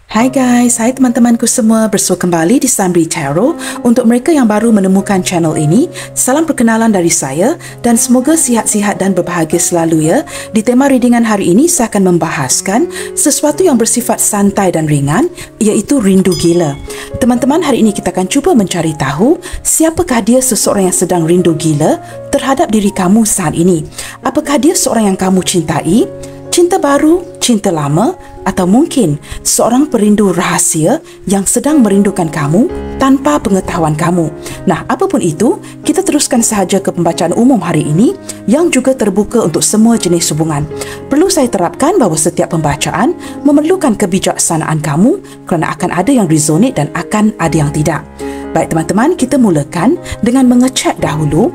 Hai guys, hai teman-temanku semua, bersua kembali di Sunbri Tarot. Untuk mereka yang baru menemukan channel ini, salam perkenalan dari saya dan semoga sihat-sihat dan berbahagia selalu ya. Di tema readingan hari ini, saya akan membahaskan sesuatu yang bersifat santai dan ringan, iaitu rindu gila. Teman-teman, hari ini kita akan cuba mencari tahu siapakah dia seseorang yang sedang rindu gila terhadap diri kamu saat ini. Apakah dia seorang yang kamu cintai? Cinta baru, cinta lama, atau mungkin seorang perindu rahasia yang sedang merindukan kamu tanpa pengetahuan kamu. Nah, apapun itu, kita teruskan sahaja ke pembacaan umum hari ini yang juga terbuka untuk semua jenis hubungan. Perlu saya terapkan bahawa setiap pembacaan memerlukan kebijaksanaan kamu kerana akan ada yang resonate dan akan ada yang tidak. Baik teman-teman, kita mulakan dengan mengecek dahulu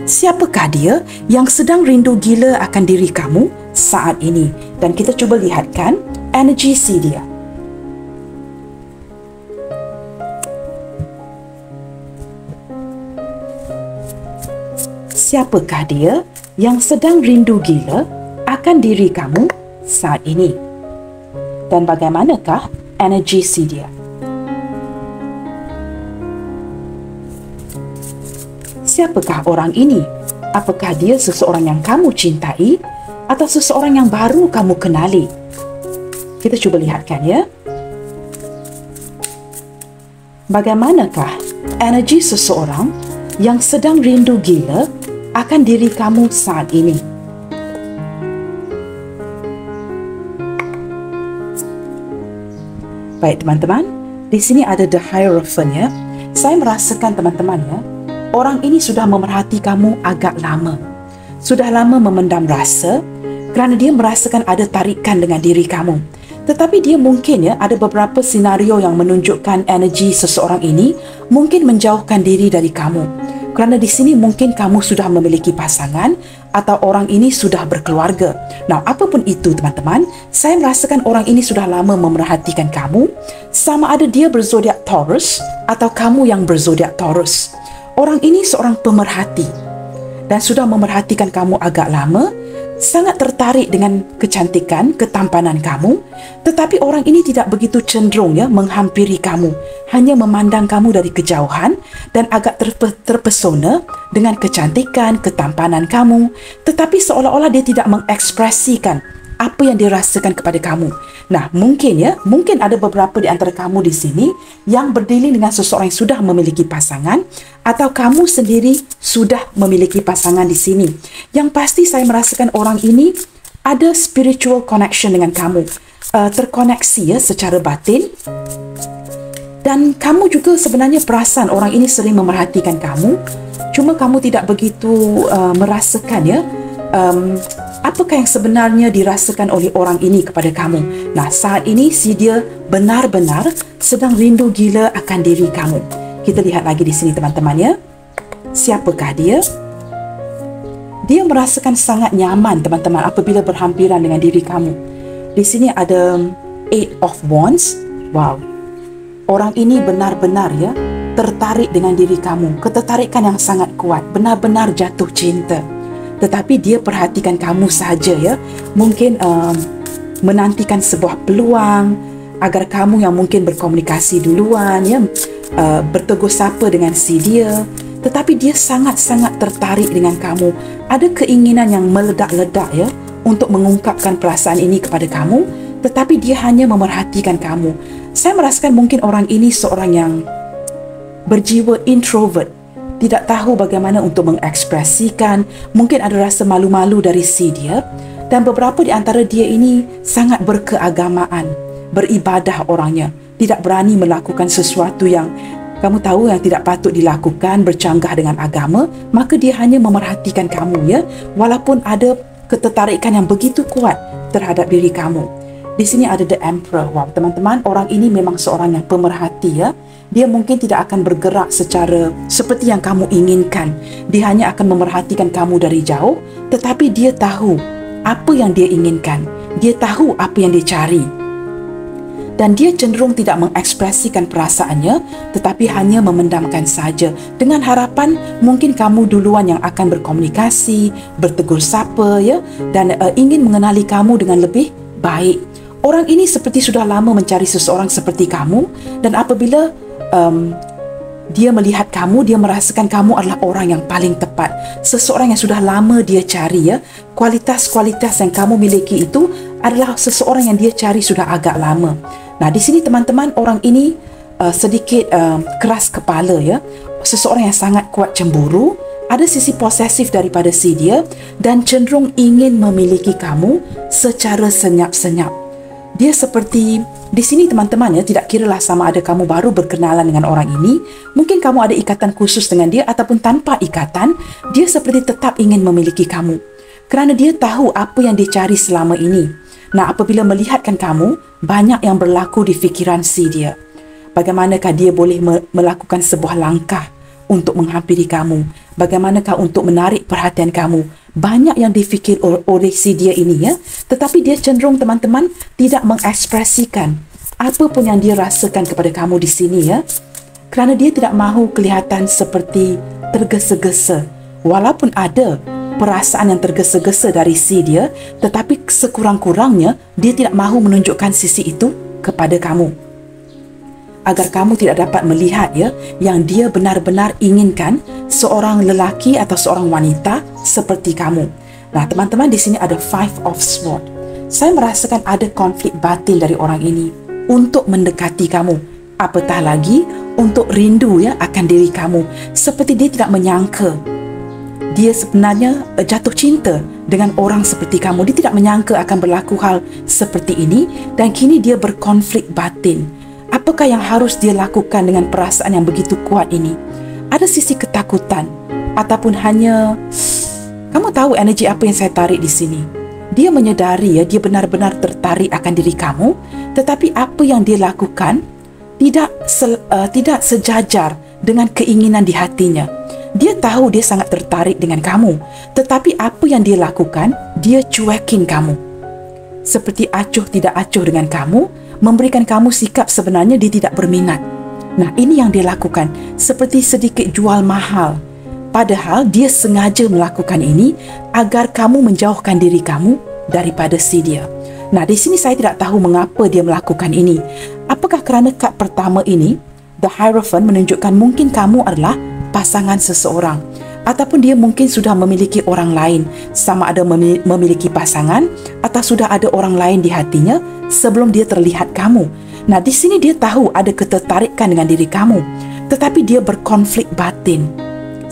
siapakah dia yang sedang rindu gila akan diri kamu saat ini. Dan kita cuba lihatkan energi si dia. Siapakah dia yang sedang rindu gila akan diri kamu saat ini? Dan bagaimanakah energi si dia? Siapakah orang ini? Apakah dia seseorang yang kamu cintai atau seseorang yang baru kamu kenali? Kita cuba lihatkan ya. Bagaimanakah energi seseorang yang sedang rindu gila akan diri kamu saat ini? Baik teman-teman, di sini ada The Hierophant ya. Saya merasakan teman-teman ya, orang ini sudah memerhati kamu agak lama. Sudah lama memendam rasa kerana dia merasakan ada tarikan dengan diri kamu. Tetapi dia mungkin ya, ada beberapa senario yang menunjukkan energi seseorang ini mungkin menjauhkan diri dari kamu. Kerana di sini mungkin kamu sudah memiliki pasangan atau orang ini sudah berkeluarga. Nah, apapun itu teman-teman, saya merasakan orang ini sudah lama memerhatikan kamu, sama ada dia berzodiak Taurus atau kamu yang berzodiak Taurus. Orang ini seorang pemerhati dan sudah memerhatikan kamu agak lama, sangat tertarik dengan kecantikan, ketampanan kamu, tetapi orang ini tidak begitu cenderung ya menghampiri kamu, hanya memandang kamu dari kejauhan dan agak terpesona dengan kecantikan, ketampanan kamu, tetapi seolah-olah dia tidak mengekspresikan apa yang dirasakan kepada kamu. Nah, mungkin ada beberapa di antara kamu di sini yang berdealing dengan seseorang yang sudah memiliki pasangan atau kamu sendiri sudah memiliki pasangan di sini. Yang pasti saya merasakan orang ini ada spiritual connection dengan kamu, terkoneksi ya secara batin. Dan kamu juga sebenarnya perasan orang ini sering memerhatikan kamu, cuma kamu tidak begitu merasakan ya apakah yang sebenarnya dirasakan oleh orang ini kepada kamu. Nah, saat ini si dia benar-benar sedang rindu gila akan diri kamu. Kita lihat lagi di sini teman-teman ya. Siapakah dia? Dia merasakan sangat nyaman teman-teman apabila berhampiran dengan diri kamu. Di sini ada 8 of Wands. Wow. Orang ini benar-benar ya tertarik dengan diri kamu. Ketertarikan yang sangat kuat, benar-benar jatuh cinta. Tetapi dia perhatikan kamu sahaja ya. Mungkin menantikan sebuah peluang agar kamu yang mungkin berkomunikasi duluan ya, bertegur sapa dengan si dia. Tetapi dia sangat-sangat tertarik dengan kamu. Ada keinginan yang meledak-ledak ya untuk mengungkapkan perasaan ini kepada kamu, tetapi dia hanya memerhatikan kamu. Saya merasakan mungkin orang ini seorang yang berjiwa introvert, tidak tahu bagaimana untuk mengekspresikan, mungkin ada rasa malu-malu dari si dia, dan beberapa di antara dia ini sangat berkeagamaan, beribadah orangnya, tidak berani melakukan sesuatu yang kamu tahu yang tidak patut dilakukan, bercanggah dengan agama, maka dia hanya memerhatikan kamu ya, walaupun ada ketertarikan yang begitu kuat terhadap diri kamu. Di sini ada The Emperor. Wow, teman-teman, orang ini memang seorang yang pemerhati ya. Dia mungkin tidak akan bergerak secara seperti yang kamu inginkan. Dia hanya akan memerhatikan kamu dari jauh, tetapi dia tahu apa yang dia inginkan. Dia tahu apa yang dia cari. Dan dia cenderung tidak mengekspresikan perasaannya, tetapi hanya memendamkan saja. Dengan harapan mungkin kamu duluan yang akan berkomunikasi, bertegur sapa ya, dan ingin mengenali kamu dengan lebih baik. Orang ini seperti sudah lama mencari seseorang seperti kamu, dan apabila dia melihat kamu, dia merasakan kamu adalah orang yang paling tepat. Seseorang yang sudah lama dia cari, ya. Kualitas-kualitas yang kamu miliki itu adalah seseorang yang dia cari sudah agak lama. Nah, di sini teman-teman, orang ini sedikit keras kepala, ya. Seseorang yang sangat kuat cemburu, ada sisi posesif daripada si dia, dan cenderung ingin memiliki kamu secara senyap-senyap. Dia seperti di sini teman-teman, ya, tidak kiralah sama ada kamu baru berkenalan dengan orang ini, mungkin kamu ada ikatan khusus dengan dia ataupun tanpa ikatan, dia seperti tetap ingin memiliki kamu kerana dia tahu apa yang dia cari selama ini. Nah, apabila melihatkan kamu, banyak yang berlaku di fikiran si dia. Bagaimanakah dia boleh melakukan sebuah langkah untuk menghampiri kamu? Bagaimanakah untuk menarik perhatian kamu? Banyak yang difikir oleh si dia ini, ya. Tetapi dia cenderung teman-teman tidak mengekspresikan apa pun yang dia rasakan kepada kamu di sini, ya. Kerana dia tidak mahu kelihatan seperti tergesa-gesa. Walaupun ada perasaan yang tergesa-gesa dari si dia, tetapi sekurang-kurangnya dia tidak mahu menunjukkan sisi itu kepada kamu, agar kamu tidak dapat melihat, ya, yang dia benar-benar inginkan seorang lelaki atau seorang wanita seperti kamu. Nah, teman-teman, di sini ada Five of Swords. Saya merasakan ada konflik batin dari orang ini untuk mendekati kamu, apatah lagi untuk rindu, ya, akan diri kamu. Seperti dia tidak menyangka dia sebenarnya jatuh cinta dengan orang seperti kamu. Dia tidak menyangka akan berlaku hal seperti ini, dan kini dia berkonflik batin. Apakah yang harus dia lakukan dengan perasaan yang begitu kuat ini? Ada sisi ketakutan ataupun hanya, kamu tahu energi apa yang saya tarik di sini? Dia menyedari, ya, dia benar-benar tertarik akan diri kamu, tetapi apa yang dia lakukan tidak sejajar dengan keinginan di hatinya. Dia tahu dia sangat tertarik dengan kamu, tetapi apa yang dia lakukan, dia cuekin kamu. Seperti acuh tidak acuh dengan kamu, memberikan kamu sikap sebenarnya dia tidak berminat. Nah, ini yang dia lakukan, seperti sedikit jual mahal. Padahal dia sengaja melakukan ini agar kamu menjauhkan diri kamu daripada si dia. Nah, di sini saya tidak tahu mengapa dia melakukan ini. Apakah kerana kad pertama ini, The Hierophant, menunjukkan mungkin kamu adalah pasangan seseorang, ataupun dia mungkin sudah memiliki orang lain, sama ada memiliki pasangan atau sudah ada orang lain di hatinya sebelum dia terlihat kamu. Nah, di sini dia tahu ada ketertarikan dengan diri kamu, tetapi dia berkonflik batin.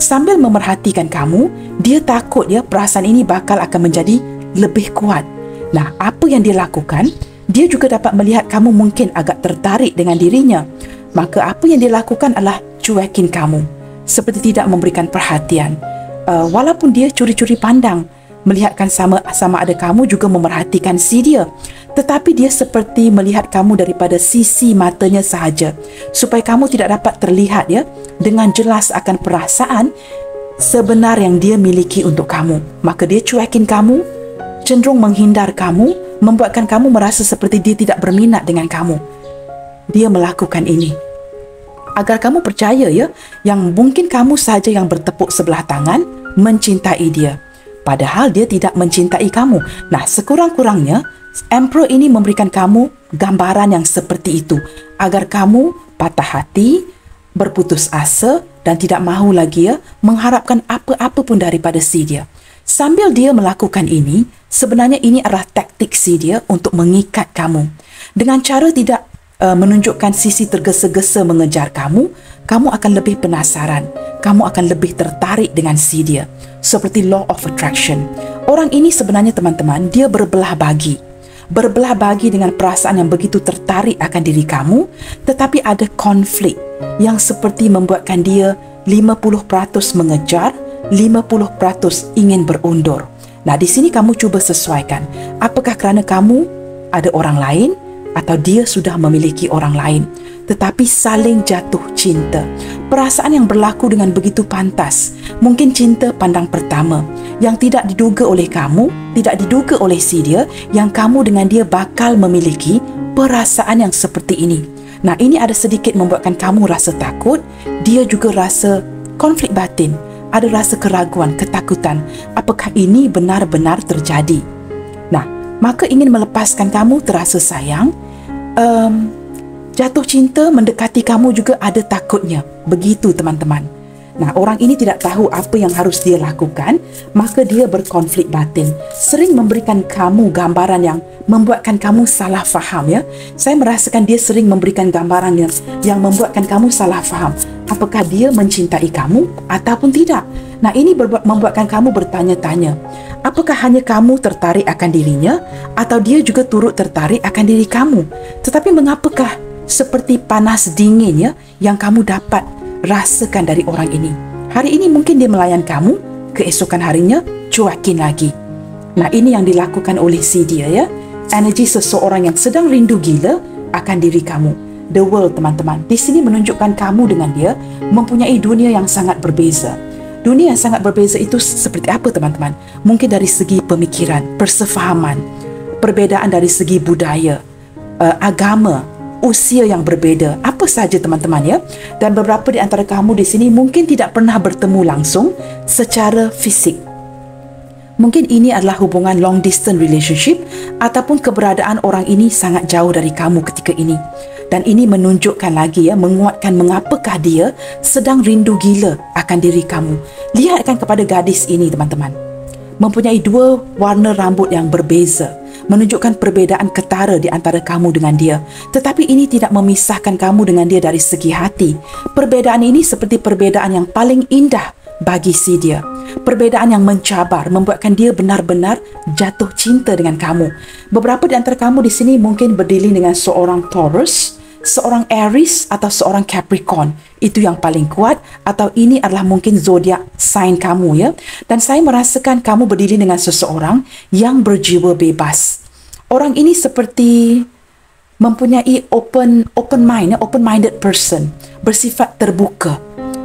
Sambil memerhatikan kamu, dia takut, ya, perasaan ini bakal akan menjadi lebih kuat. Nah, apa yang dia lakukan? Dia juga dapat melihat kamu mungkin agak tertarik dengan dirinya. Maka apa yang dia lakukan adalah cuekin kamu, seperti tidak memberikan perhatian. Walaupun dia curi-curi pandang, melihatkan sama ada kamu juga memerhatikan si dia, tetapi dia seperti melihat kamu daripada sisi matanya sahaja, supaya kamu tidak dapat terlihat, ya, dengan jelas akan perasaan sebenar yang dia miliki untuk kamu. Maka dia cuekin kamu, cenderung menghindar kamu, membuatkan kamu merasa seperti dia tidak berminat dengan kamu. Dia melakukan ini agar kamu percaya, ya, yang mungkin kamu sahaja yang bertepuk sebelah tangan mencintai dia, padahal dia tidak mencintai kamu. Nah, sekurang-kurangnya Emperor ini memberikan kamu gambaran yang seperti itu, agar kamu patah hati, berputus asa, dan tidak mahu lagi, ya, mengharapkan apa-apa pun daripada si dia. Sambil dia melakukan ini, sebenarnya ini adalah taktik si dia untuk mengikat kamu. Dengan cara tidak menunjukkan sisi tergesa-gesa mengejar kamu, kamu akan lebih penasaran, kamu akan lebih tertarik dengan si dia. Seperti law of attraction. Orang ini sebenarnya teman-teman, dia berbelah bagi dengan perasaan yang begitu tertarik akan diri kamu, tetapi ada konflik yang seperti membuatkan dia 50% mengejar, 50% ingin berundur. Nah, di sini kamu cuba sesuaikan. Apakah kerana kamu ada orang lain, atau dia sudah memiliki orang lain, tetapi saling jatuh cinta. Perasaan yang berlaku dengan begitu pantas. Mungkin cinta pandang pertama yang tidak diduga oleh kamu, tidak diduga oleh si dia, yang kamu dengan dia bakal memiliki perasaan yang seperti ini. Nah, ini ada sedikit membuatkan kamu rasa takut. Dia juga rasa konflik batin, ada rasa keraguan, ketakutan. Apakah ini benar-benar terjadi? Nah, maka ingin melepaskan kamu terasa sayang. Jatuh cinta mendekati kamu juga ada takutnya. Begitu teman-teman. Nah, orang ini tidak tahu apa yang harus dia lakukan, maka dia berkonflik batin. Sering memberikan kamu gambaran yang membuatkan kamu salah faham, ya. Saya merasakan dia sering memberikan gambaran yang membuatkan kamu salah faham. Apakah dia mencintai kamu ataupun tidak? Nah, ini membuatkan kamu bertanya-tanya. Apakah hanya kamu tertarik akan dirinya atau dia juga turut tertarik akan diri kamu? Tetapi mengapakah seperti panas dingin, ya, yang kamu dapat rasakan dari orang ini? Hari ini mungkin dia melayan kamu, keesokan harinya cuakin lagi. Nah, ini yang dilakukan oleh si dia, ya. Energi seseorang yang sedang rindu gila akan diri kamu. The world, teman-teman, di sini menunjukkan kamu dengan dia mempunyai dunia yang sangat berbeza. Dunia yang sangat berbeza itu seperti apa, teman-teman? Mungkin dari segi pemikiran, persefahaman, perbezaan dari segi budaya, agama, usia yang berbeza, apa saja, teman-teman, ya. Dan beberapa di antara kamu di sini mungkin tidak pernah bertemu langsung secara fisik. Mungkin ini adalah hubungan long distance relationship ataupun keberadaan orang ini sangat jauh dari kamu ketika ini. Dan ini menunjukkan lagi, ya, menguatkan mengapakah dia sedang rindu gila akan diri kamu. Lihatkan kepada gadis ini, teman-teman. Mempunyai dua warna rambut yang berbeza, menunjukkan perbezaan ketara di antara kamu dengan dia. Tetapi ini tidak memisahkan kamu dengan dia dari segi hati. Perbezaan ini seperti perbezaan yang paling indah bagi si dia. Perbezaan yang mencabar, membuatkan dia benar-benar jatuh cinta dengan kamu. Beberapa di antara kamu di sini mungkin berdiri dengan seorang Taurus, seorang Aries atau seorang Capricorn. Itu yang paling kuat, atau ini adalah mungkin zodiak sign kamu, ya. Dan saya merasakan kamu berdiri dengan seseorang yang berjiwa bebas. Orang ini seperti mempunyai open mind, open-minded person, bersifat terbuka,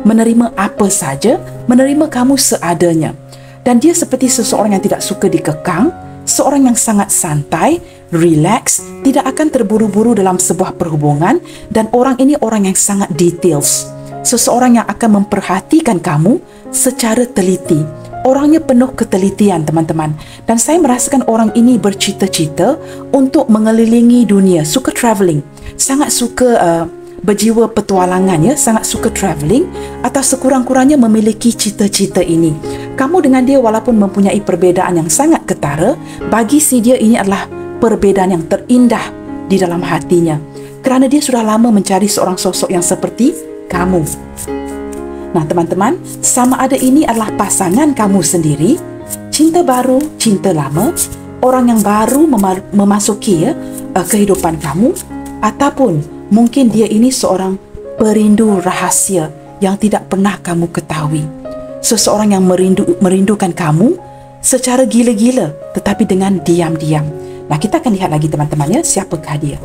menerima apa saja, menerima kamu seadanya. Dan dia seperti seseorang yang tidak suka dikekang, seorang yang sangat santai, relax, tidak akan terburu-buru dalam sebuah perhubungan, dan orang ini orang yang sangat details. Seseorang yang akan memperhatikan kamu secara teliti. Orangnya penuh ketelitian, teman-teman. Dan saya merasakan orang ini bercita-cita untuk mengelilingi dunia, suka travelling, sangat suka berjiwa petualangan, ya, sangat suka travelling, atau sekurang-kurangnya memiliki cita-cita ini. Kamu dengan dia walaupun mempunyai perbezaan yang sangat ketara, bagi si dia ini adalah perbezaan yang terindah di dalam hatinya, kerana dia sudah lama mencari seorang sosok yang seperti kamu. Nah, teman-teman, sama ada ini adalah pasangan kamu sendiri, cinta baru, cinta lama, orang yang baru memasuki, ya, kehidupan kamu, ataupun mungkin dia ini seorang perindu rahasia yang tidak pernah kamu ketahui. Seseorang yang merindukan kamu secara gila-gila, tetapi dengan diam-diam. Nah, kita akan lihat lagi, teman-teman, ya, siapakah dia.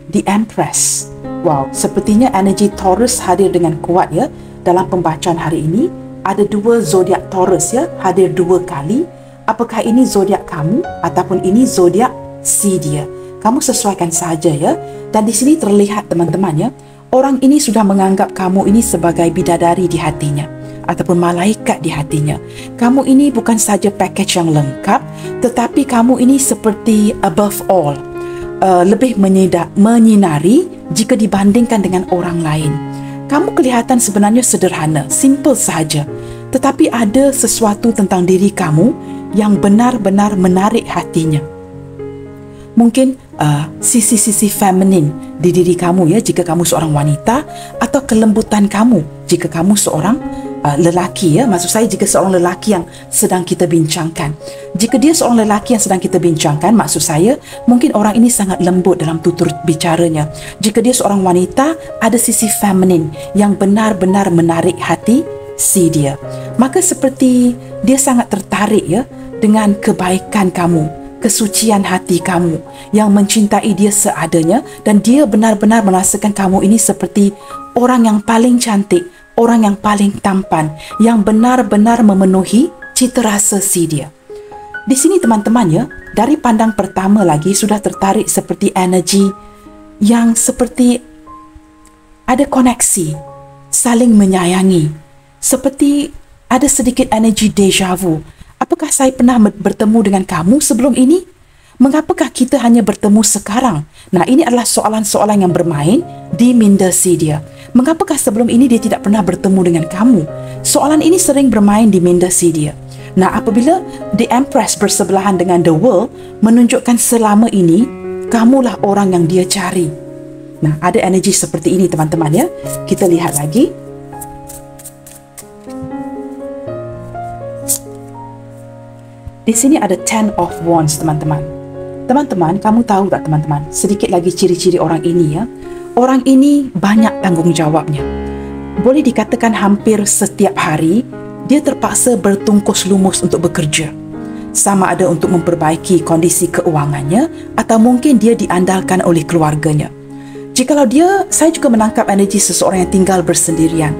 The Empress. Wow, sepertinya energi Taurus hadir dengan kuat, ya, dalam pembacaan hari ini. Ada dua zodiak Taurus, ya, hadir dua kali. Apakah ini zodiak kamu ataupun ini zodiak si dia? Kamu sesuaikan saja, ya. Dan di sini terlihat, teman-teman, ya, orang ini sudah menganggap kamu ini sebagai bidadari di hatinya ataupun malaikat di hatinya. Kamu ini bukan saja package yang lengkap, tetapi kamu ini seperti above all, lebih menyinari jika dibandingkan dengan orang lain. Kamu kelihatan sebenarnya sederhana, simple sahaja, tetapi ada sesuatu tentang diri kamu yang benar-benar menarik hatinya. Mungkin sisi-sisi feminin di diri kamu, ya, jika kamu seorang wanita, atau kelembutan kamu jika kamu seorang lelaki, ya. Maksud saya, jika seorang lelaki yang sedang kita bincangkan. Jika dia seorang lelaki yang sedang kita bincangkan, maksud saya, mungkin orang ini sangat lembut dalam tutur bicaranya. Jika dia seorang wanita, ada sisi feminin yang benar-benar menarik hati si dia. Maka seperti dia sangat tertarik, ya, dengan kebaikan kamu, kesucian hati kamu, yang mencintai dia seadanya, dan dia benar-benar merasakan kamu ini seperti orang yang paling cantik, orang yang paling tampan, yang benar-benar memenuhi cita rasa si dia. Di sini, teman-teman, ya, dari pandang pertama lagi sudah tertarik seperti energi yang seperti ada koneksi, saling menyayangi, seperti ada sedikit energi deja vu. apakah saya pernah bertemu dengan kamu sebelum ini? Mengapakah kita hanya bertemu sekarang? Nah, ini adalah soalan-soalan yang bermain di minda si dia. Mengapakah sebelum ini dia tidak pernah bertemu dengan kamu? Soalan ini sering bermain di minda si dia. Nah, apabila The Empress bersebelahan dengan The World, menunjukkan selama ini kamulah orang yang dia cari. Nah, ada energi seperti ini teman-teman ya. Kita lihat lagi. Di sini ada Ten of Wands teman-teman. Teman-teman, kamu tahu tak teman-teman, sedikit lagi ciri-ciri orang ini ya. Orang ini banyak tanggungjawabnya. Boleh dikatakan hampir setiap hari, dia terpaksa bertungkus lumus untuk bekerja. Sama ada untuk memperbaiki kondisi keuangannya atau mungkin dia diandalkan oleh keluarganya. Jikalau saya juga menangkap energi seseorang yang tinggal bersendirian.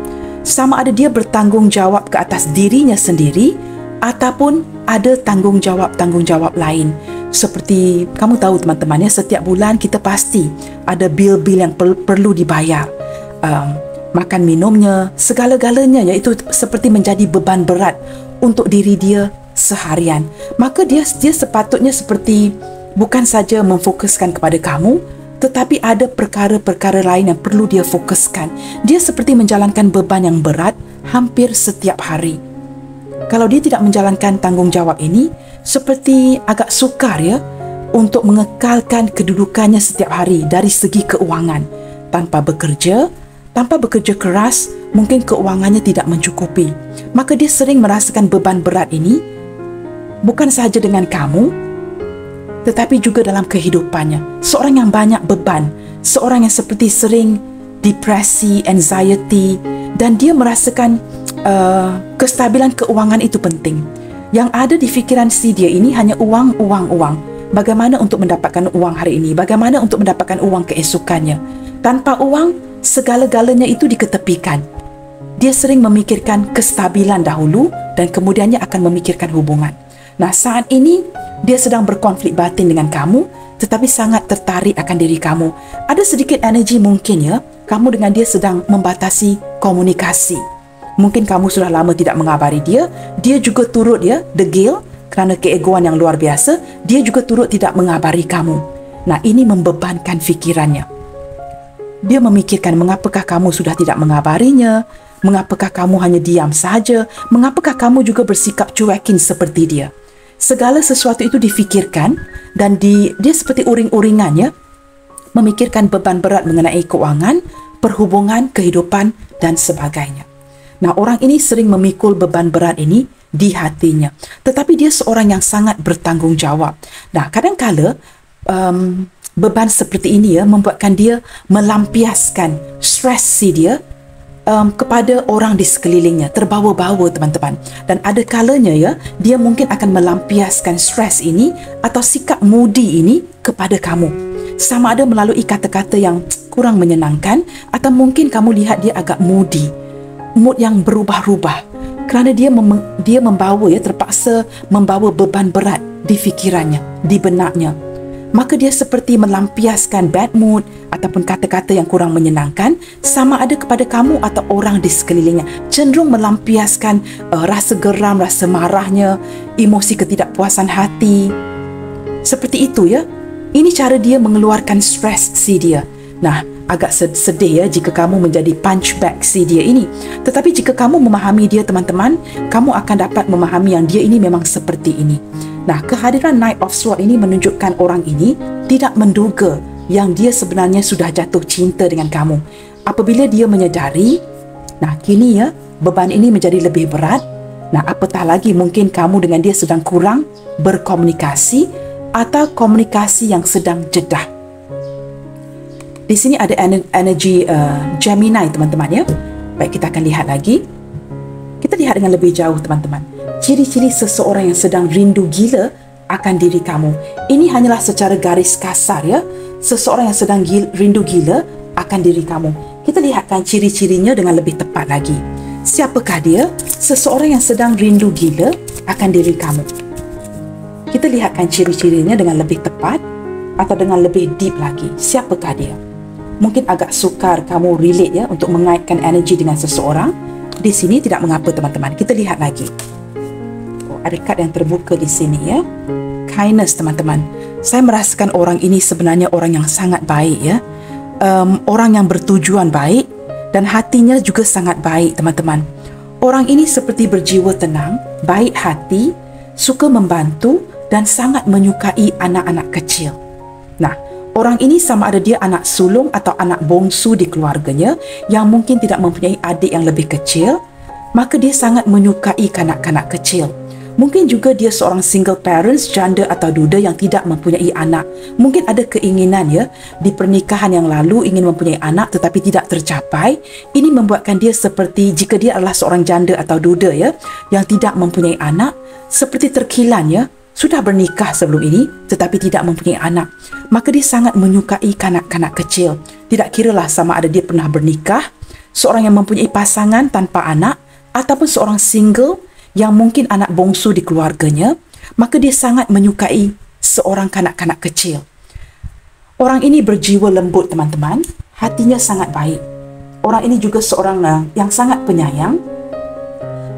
Sama ada dia bertanggungjawab ke atas dirinya sendiri ataupun ada tanggungjawab lain. Seperti kamu tahu teman-teman ya, setiap bulan kita pasti ada bil-bil yang perlu dibayar. Makan minumnya, segala-galanya, iaitu seperti menjadi beban berat untuk diri dia seharian. Maka dia sepatutnya seperti bukan saja memfokuskan kepada kamu, tetapi ada perkara-perkara lain yang perlu dia fokuskan. Dia seperti menjalankan beban yang berat hampir setiap hari. Kalau dia tidak menjalankan tanggungjawab ini, seperti agak sukar ya untuk mengekalkan kedudukannya setiap hari dari segi keuangan. Tanpa bekerja keras, mungkin keuangannya tidak mencukupi. Maka dia sering merasakan beban berat ini bukan sahaja dengan kamu, tetapi juga dalam kehidupannya. Seorang yang banyak beban, seorang yang seperti sering depresi, anxiety, dan dia merasakan kestabilan keuangan itu penting. Yang ada di fikiran si dia ini hanya uang. Bagaimana untuk mendapatkan uang hari ini? Bagaimana untuk mendapatkan uang keesokannya? Tanpa uang, segala-galanya itu diketepikan. Dia sering memikirkan kestabilan dahulu dan kemudiannya akan memikirkan hubungan. Nah, saat ini dia sedang berkonflik batin dengan kamu, tetapi sangat tertarik akan diri kamu. Ada sedikit energi mungkin ya, kamu dengan dia sedang membatasi komunikasi. Mungkin kamu sudah lama tidak mengabari dia juga turut ya, degil kerana keegoan yang luar biasa, dia juga turut tidak mengabari kamu. Nah, ini membebankan fikirannya. Dia memikirkan mengapakah kamu sudah tidak mengabarinya, mengapakah kamu hanya diam saja, mengapakah kamu juga bersikap cuekin seperti dia. Segala sesuatu itu difikirkan dan dia seperti uring-uringannya, memikirkan beban berat mengenai keuangan, perhubungan, kehidupan dan sebagainya. Nah, orang ini sering memikul beban berat ini di hatinya. Tetapi dia seorang yang sangat bertanggungjawab. Nah, kadang-kala beban seperti ini ya membuatkan dia melampiaskan stres si dia kepada orang di sekelilingnya, terbawa-bawa teman-teman. Dan ada kalanya ya, dia mungkin akan melampiaskan stres ini atau sikap moody ini kepada kamu. Sama ada melalui kata-kata yang kurang menyenangkan atau mungkin kamu lihat dia agak moody. Mood yang berubah-ubah kerana dia membawa ya, terpaksa membawa beban berat di fikirannya, di benaknya. Maka dia seperti melampiaskan bad mood ataupun kata-kata yang kurang menyenangkan, sama ada kepada kamu atau orang di sekelilingnya. Cenderung melampiaskan rasa geram, rasa marahnya, emosi ketidakpuasan hati. Seperti itu ya. Ini cara dia mengeluarkan stres si dia. Nah, agak sedih ya jika kamu menjadi punchback si dia ini. Tetapi jika kamu memahami dia teman-teman, kamu akan dapat memahami yang dia ini memang seperti ini. Nah, kehadiran Knight of Swords ini menunjukkan orang ini tidak menduga yang dia sebenarnya sudah jatuh cinta dengan kamu. Apabila dia menyedari, nah kini ya, beban ini menjadi lebih berat. Nah, apatah lagi mungkin kamu dengan dia sedang kurang berkomunikasi atau komunikasi yang sedang jedah. Di sini ada energi Gemini teman-teman ya. Baik, kita akan lihat lagi. Kita lihat dengan lebih jauh teman-teman. Ciri-ciri seseorang yang sedang rindu gila akan diri kamu. Ini hanyalah secara garis kasar ya. Seseorang yang sedang rindu gila akan diri kamu. Kita lihatkan ciri-cirinya dengan lebih tepat lagi. Siapakah dia? Seseorang yang sedang rindu gila akan diri kamu. Kita lihatkan ciri-cirinya dengan lebih tepat atau dengan lebih deep lagi. Siapakah dia? Mungkin agak sukar kamu relate ya untuk mengaitkan energi dengan seseorang. Di sini tidak mengapa teman-teman. Kita lihat lagi. ada kad yang terbuka di sini ya. Kindness, teman-teman. Saya merasakan orang ini sebenarnya orang yang sangat baik ya. Orang yang bertujuan baik dan hatinya juga sangat baik, teman-teman. Orang ini seperti berjiwa tenang, baik hati, suka membantu dan sangat menyukai anak-anak kecil. Nah, orang ini sama ada dia anak sulung atau anak bongsu di keluarganya yang mungkin tidak mempunyai adik yang lebih kecil, maka dia sangat menyukai kanak-kanak kecil. Mungkin juga dia seorang single parents, janda atau duda yang tidak mempunyai anak. Mungkin ada keinginan ya, di pernikahan yang lalu ingin mempunyai anak tetapi tidak tercapai. Ini membuatkan dia seperti jika dia adalah seorang janda atau duda ya, yang tidak mempunyai anak, seperti terkilan ya, sudah bernikah sebelum ini tetapi tidak mempunyai anak. Maka dia sangat menyukai kanak-kanak kecil. Tidak kiralah sama ada dia pernah bernikah, seorang yang mempunyai pasangan tanpa anak, ataupun seorang single yang mungkin anak bongsu di keluarganya, maka dia sangat menyukai seorang kanak-kanak kecil. Orang ini berjiwa lembut, teman-teman. Hatinya sangat baik. Orang ini juga seorang yang sangat penyayang,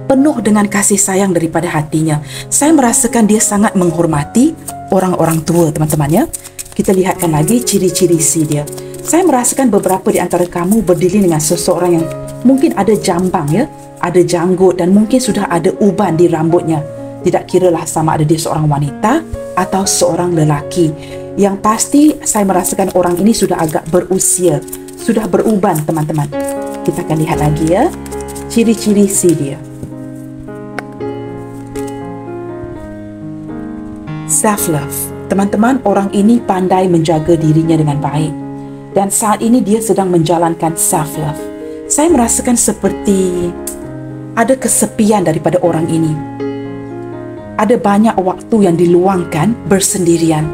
penuh dengan kasih sayang daripada hatinya. Saya merasakan dia sangat menghormati orang-orang tua, teman-teman ya. Kita lihatkan lagi ciri-ciri si dia. Saya merasakan beberapa di antara kamu berdiri dengan seseorang yang mungkin ada jambang ya, ada janggut dan mungkin sudah ada uban di rambutnya. Tidak kiralah sama ada dia seorang wanita atau seorang lelaki. Yang pasti saya merasakan orang ini sudah agak berusia, sudah beruban, teman-teman. Kita akan lihat lagi ya, ciri-ciri si dia. Self-love. Teman-teman, orang ini pandai menjaga dirinya dengan baik. Dan saat ini dia sedang menjalankan self-love. Saya merasakan seperti ada kesepian daripada orang ini. Ada banyak waktu yang diluangkan bersendirian.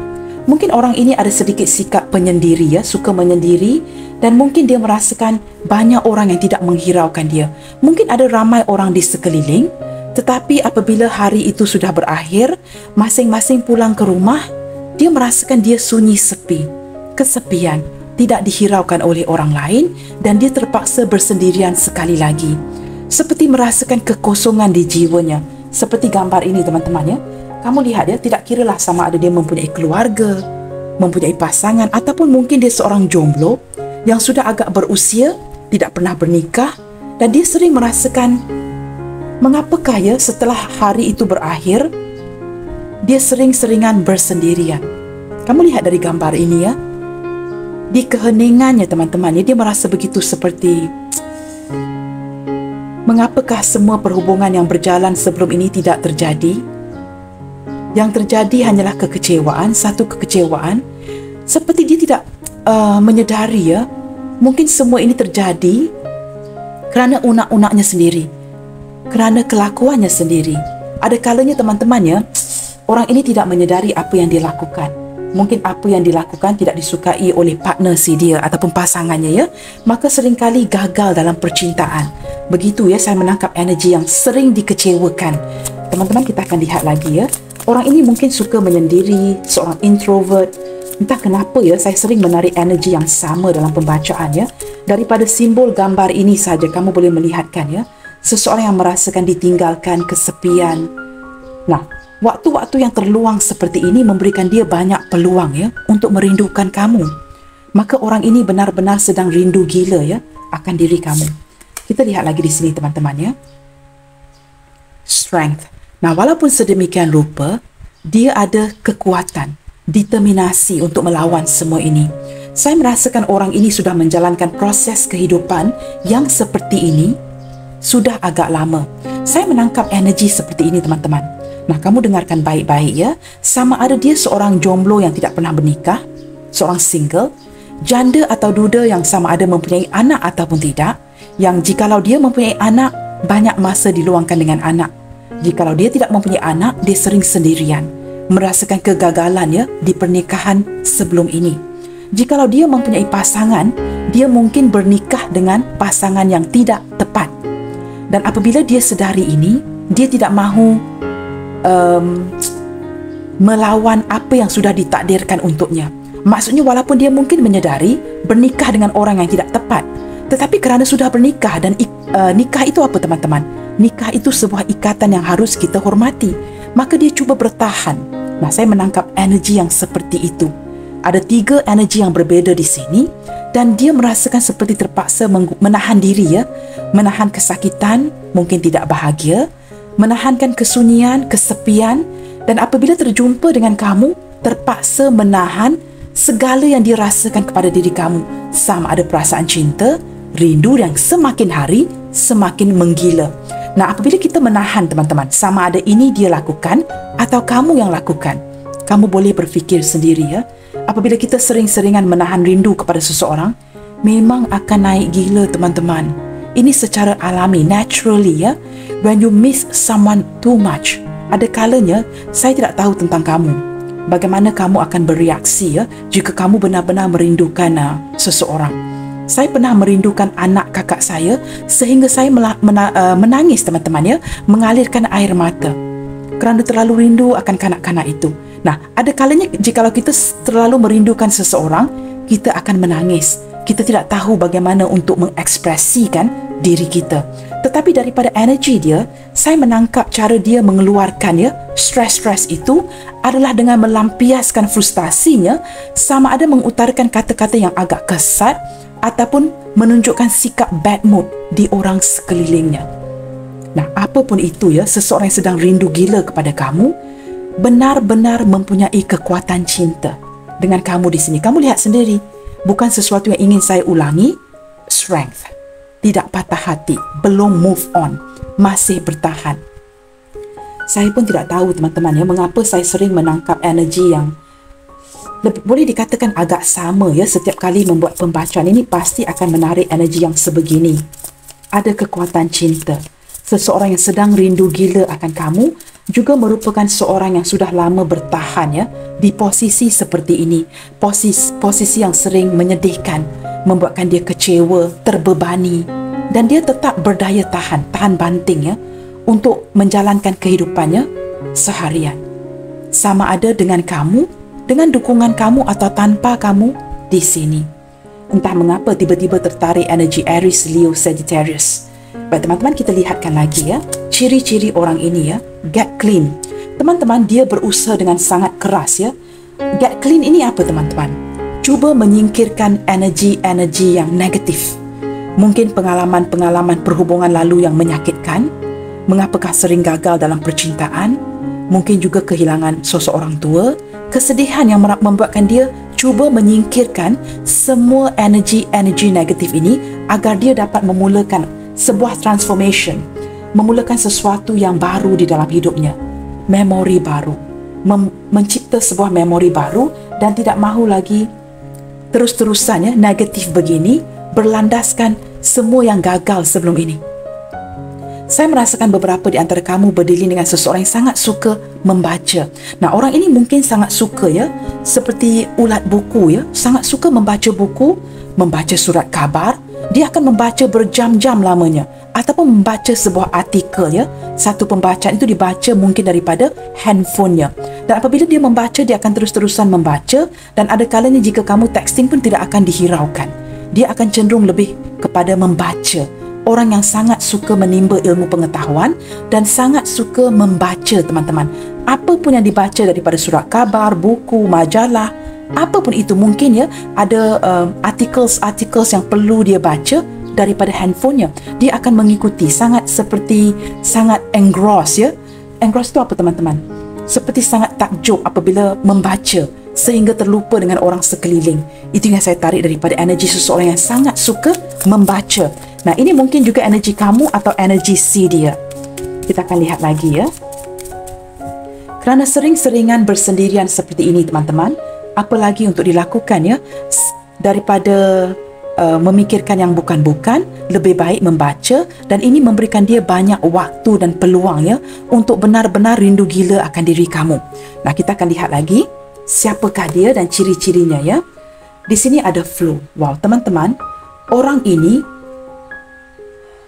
Mungkin orang ini ada sedikit sikap penyendiri ya, suka menyendiri, dan mungkin dia merasakan banyak orang yang tidak menghiraukan dia. Mungkin ada ramai orang di sekeliling, tetapi apabila hari itu sudah berakhir, masing-masing pulang ke rumah, dia merasakan dia sunyi sepi, kesepian, tidak dihiraukan oleh orang lain, dan dia terpaksa bersendirian sekali lagi. Seperti merasakan kekosongan di jiwanya. Seperti gambar ini, teman-teman ya. Kamu lihat ya, tidak kiralah sama ada dia mempunyai keluarga, mempunyai pasangan, ataupun mungkin dia seorang jomblo yang sudah agak berusia, tidak pernah bernikah, dan dia sering merasakan mengapakah ya setelah hari itu berakhir, dia sering-seringan bersendirian. Kamu lihat dari gambar ini ya. Di keheningannya, teman-teman, dia merasa begitu seperti, mengapakah semua perhubungan yang berjalan sebelum ini tidak terjadi? Yang terjadi hanyalah kekecewaan, satu kekecewaan. Seperti dia tidak menyedari ya, mungkin semua ini terjadi kerana unak-unaknya sendiri, kerana kelakuannya sendiri. Ada kalanya, teman-teman ya, orang ini tidak menyedari apa yang dia lakukan. Mungkin apa yang dilakukan tidak disukai oleh partner si dia ataupun pasangannya ya. Maka seringkali gagal dalam percintaan. Begitu ya, saya menangkap energi yang sering dikecewakan. Teman-teman, kita akan lihat lagi ya. Orang ini mungkin suka menyendiri, seorang introvert. Entah kenapa ya, saya sering menarik energi yang sama dalam pembacaan ya. Daripada simbol gambar ini saja kamu boleh melihatkan ya, seseorang yang merasakan ditinggalkan, kesepian. Nah, waktu-waktu yang terluang seperti ini memberikan dia banyak peluang ya untuk merindukan kamu. Maka orang ini benar-benar sedang rindu gila ya akan diri kamu. Kita lihat lagi di sini, teman-teman ya. Strength. Nah, walaupun sedemikian rupa, dia ada kekuatan, determinasi untuk melawan semua ini. Saya merasakan orang ini sudah menjalankan proses kehidupan yang seperti ini sudah agak lama. Saya menangkap energi seperti ini, teman-teman. Nah, kamu dengarkan baik-baik ya. Sama ada dia seorang jomblo yang tidak pernah bernikah, seorang single, janda atau duda yang sama ada mempunyai anak ataupun tidak, yang jikalau dia mempunyai anak, banyak masa diluangkan dengan anak. Jikalau dia tidak mempunyai anak, dia sering sendirian, merasakan kegagalan ya di pernikahan sebelum ini. Jikalau dia mempunyai pasangan, dia mungkin bernikah dengan pasangan yang tidak tepat. Dan apabila dia sedari ini, dia tidak mahu melawan apa yang sudah ditakdirkan untuknya. Maksudnya walaupun dia mungkin menyedari bernikah dengan orang yang tidak tepat, tetapi kerana sudah bernikah dan nikah itu apa, teman-teman? Nikah itu sebuah ikatan yang harus kita hormati. maka dia cuba bertahan. Nah, saya menangkap energi yang seperti itu. Ada 3 energi yang berbeza di sini dan dia merasakan seperti terpaksa menahan diri ya, menahan kesakitan, mungkin tidak bahagia, menahankan kesunyian, kesepian, dan apabila terjumpa dengan kamu, terpaksa menahan segala yang dirasakan kepada diri kamu. Sama ada perasaan cinta, rindu yang semakin hari semakin menggila. Nah, apabila kita menahan teman-teman, sama ada ini dia lakukan atau kamu yang lakukan. Kamu boleh berfikir sendiri ya. Apabila kita sering-seringan menahan rindu kepada seseorang, memang akan naik gila teman-teman. Ini secara alami, naturally ya. When you miss someone too much, ada kalanya saya tidak tahu tentang kamu. Bagaimana kamu akan bereaksi ya jika kamu benar-benar merindukan seseorang. Saya pernah merindukan anak kakak saya sehingga saya menangis teman-teman ya, mengalirkan air mata kerana terlalu rindu akan kanak-kanak itu. Nah, ada kalanya jikalau kita terlalu merindukan seseorang, kita akan menangis. Kita tidak tahu bagaimana untuk mengekspresikan diri kita. Tetapi daripada energi dia, saya menangkap cara dia mengeluarkan ya stres-stres itu adalah dengan melampiaskan frustasinya, sama ada mengutarakan kata-kata yang agak kesat ataupun menunjukkan sikap bad mood di orang sekelilingnya. Nah, apapun itu ya, seseorang yang sedang rindu gila kepada kamu benar-benar mempunyai kekuatan cinta dengan kamu di sini. Kamu lihat sendiri, bukan sesuatu yang ingin saya ulangi. Strength, tidak patah hati, belum move on, masih bertahan. Saya pun tidak tahu teman-teman ya, mengapa saya sering menangkap energi yang boleh dikatakan agak sama ya. Setiap kali membuat pembacaan ini pasti akan menarik energi yang sebegini. Ada kekuatan cinta. Seseorang yang sedang rindu gila akan kamu juga merupakan seorang yang sudah lama bertahan ya di posisi seperti ini. Posisi yang sering menyedihkan, membuatkan dia kecewa, terbebani, dan dia tetap berdaya tahan banting ya untuk menjalankan kehidupannya seharian. Sama ada dengan kamu, dengan dukungan kamu atau tanpa kamu di sini. Entah mengapa tiba-tiba tertarik energi Aries, Leo, Sagittarius. Baik teman-teman, kita lihatkan lagi ya ciri-ciri orang ini ya. Get clean. Teman-teman, dia berusaha dengan sangat keras ya. Get clean ini apa teman-teman? Cuba menyingkirkan energi-energi yang negatif. Mungkin pengalaman-pengalaman perhubungan lalu yang menyakitkan. Mengapakah sering gagal dalam percintaan? Mungkin juga kehilangan seseorang tua. Kesedihan yang membuatkan dia cuba menyingkirkan semua energi-energi negatif ini agar dia dapat memulakan sebuah transformation, memulakan sesuatu yang baru di dalam hidupnya, memori baru, mencipta sebuah memori baru dan tidak mahu lagi terus-terusannya negatif begini berlandaskan semua yang gagal sebelum ini. Saya merasakan beberapa di antara kamu berdiri dengan seseorang yang sangat suka membaca. Nah, orang ini mungkin sangat suka ya, seperti ulat buku ya, sangat suka membaca buku, membaca surat khabar. Dia akan membaca berjam-jam lamanya ataupun membaca sebuah artikel ya. Satu pembacaan itu dibaca mungkin daripada handphonenya. Dan apabila dia membaca, dia akan terus-terusan membaca, dan ada kalanya jika kamu texting pun tidak akan dihiraukan. Dia akan cenderung lebih kepada membaca. Orang yang sangat suka menimba ilmu pengetahuan dan sangat suka membaca teman-teman. Apapun yang dibaca daripada surat khabar, buku, majalah, apapun itu, mungkin ya ada articles yang perlu dia baca daripada handphonenya. Dia akan mengikuti sangat engross ya. Engross itu apa teman-teman? Seperti sangat takjub apabila membaca sehingga terlupa dengan orang sekeliling. Itu yang saya tarik daripada energi seseorang yang sangat suka membaca. Nah, ini mungkin juga energi kamu atau energi C dia. Kita akan lihat lagi ya. Kerana sering-seringan bersendirian seperti ini teman-teman, apa lagi untuk dilakukan ya? Daripada memikirkan yang bukan-bukan, lebih baik membaca, dan ini memberikan dia banyak waktu dan peluang ya untuk benar-benar rindu gila akan diri kamu. Nah, kita akan lihat lagi siapakah dia dan ciri-cirinya ya. Di sini ada flow. Wow, teman-teman, orang ini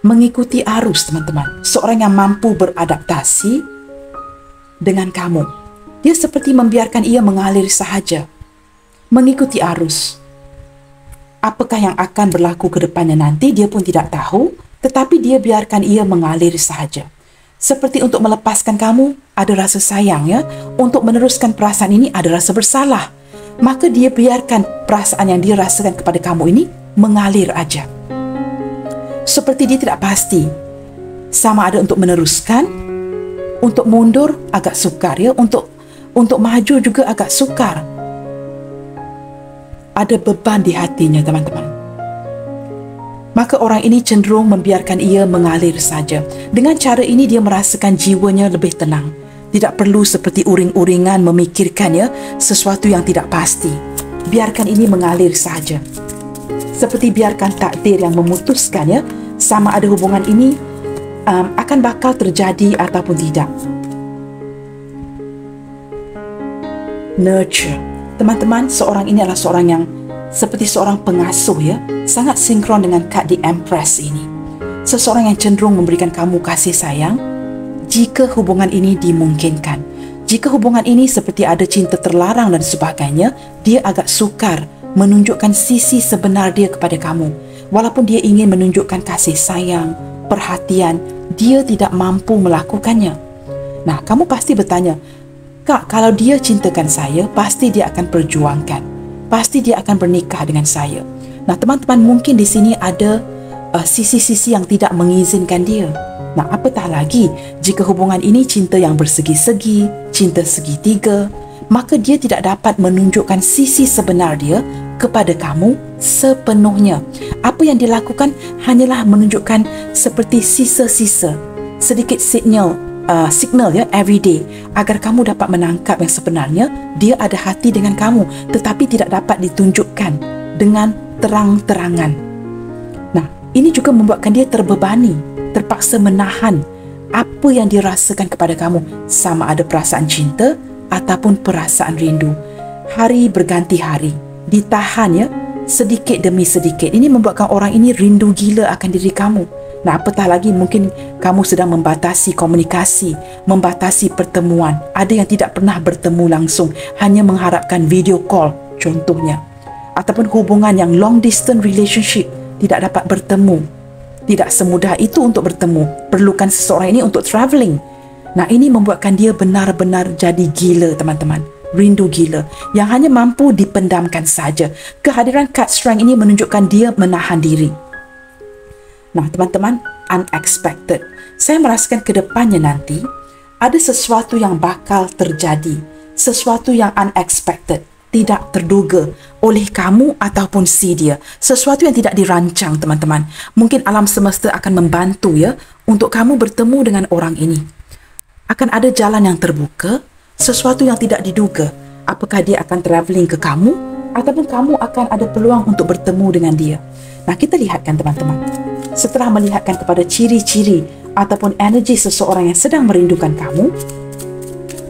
mengikuti arus teman-teman. Seorang yang mampu beradaptasi dengan kamu. Dia seperti membiarkan ia mengalir sahaja, mengikuti arus. Apakah yang akan berlaku ke depannya nanti, dia pun tidak tahu, tetapi dia biarkan ia mengalir sahaja. Seperti untuk melepaskan kamu, ada rasa sayang ya. Untuk meneruskan perasaan ini, ada rasa bersalah. Maka dia biarkan perasaan yang dia rasakan kepada kamu ini mengalir aja. Seperti dia tidak pasti. Sama ada untuk meneruskan, untuk mundur agak sukar ya, untuk maju juga agak sukar. Ada beban di hatinya, teman-teman. Maka orang ini cenderung membiarkan ia mengalir saja. Dengan cara ini dia merasakan jiwanya lebih tenang. Tidak perlu seperti uring-uringan memikirkan ya sesuatu yang tidak pasti. Biarkan ini mengalir saja. Seperti biarkan takdir yang memutuskan ya, sama ada hubungan ini akan bakal terjadi ataupun tidak. Nurture. Teman-teman, seorang ini adalah seorang yang seperti seorang pengasuh ya, sangat sinkron dengan kad di Empress ini. Seseorang yang cenderung memberikan kamu kasih sayang jika hubungan ini dimungkinkan. Jika hubungan ini seperti ada cinta terlarang dan sebagainya, dia agak sukar menunjukkan sisi sebenar dia kepada kamu. Walaupun dia ingin menunjukkan kasih sayang, perhatian, dia tidak mampu melakukannya. Nah, kamu pasti bertanya, Kak, kalau dia cintakan saya, pasti dia akan perjuangkan. Pasti dia akan bernikah dengan saya. Nah, teman-teman, mungkin di sini ada sisi-sisi yang tidak mengizinkan dia. Nah, apatah lagi jika hubungan ini cinta yang bersegi-segi, cinta segitiga, maka dia tidak dapat menunjukkan sisi sebenar dia kepada kamu sepenuhnya. Apa yang dilakukan hanyalah menunjukkan seperti sisa-sisa, sedikit signal ya everyday, agar kamu dapat menangkap yang sebenarnya dia ada hati dengan kamu, tetapi tidak dapat ditunjukkan dengan terang-terangan. Nah, ini juga membuatkan dia terbebani, terpaksa menahan apa yang dirasakan kepada kamu, sama ada perasaan cinta ataupun perasaan rindu. Hari berganti hari, ditahan ya, sedikit demi sedikit. Ini membuatkan orang ini rindu gila akan diri kamu. Nah, apatah lagi mungkin kamu sedang membatasi komunikasi, membatasi pertemuan. Ada yang tidak pernah bertemu langsung, hanya mengharapkan video call contohnya. Ataupun hubungan yang long distance relationship, tidak dapat bertemu. Tidak semudah itu untuk bertemu. Perlukan seseorang ini untuk travelling. Nah, ini membuatkan dia benar-benar jadi gila, teman-teman. Rindu gila yang hanya mampu dipendamkan saja. Kehadiran card strength ini menunjukkan dia menahan diri. Nah, teman-teman, unexpected. Saya merasakan ke depannya nanti ada sesuatu yang bakal terjadi. Sesuatu yang unexpected, tidak terduga oleh kamu ataupun si dia. Sesuatu yang tidak dirancang, teman-teman. Mungkin alam semesta akan membantu ya untuk kamu bertemu dengan orang ini. Akan ada jalan yang terbuka, sesuatu yang tidak diduga. Apakah dia akan travelling ke kamu ataupun kamu akan ada peluang untuk bertemu dengan dia. Nah, kita lihatkan, teman-teman. Setelah melihatkan kepada ciri-ciri ataupun energi seseorang yang sedang merindukan kamu,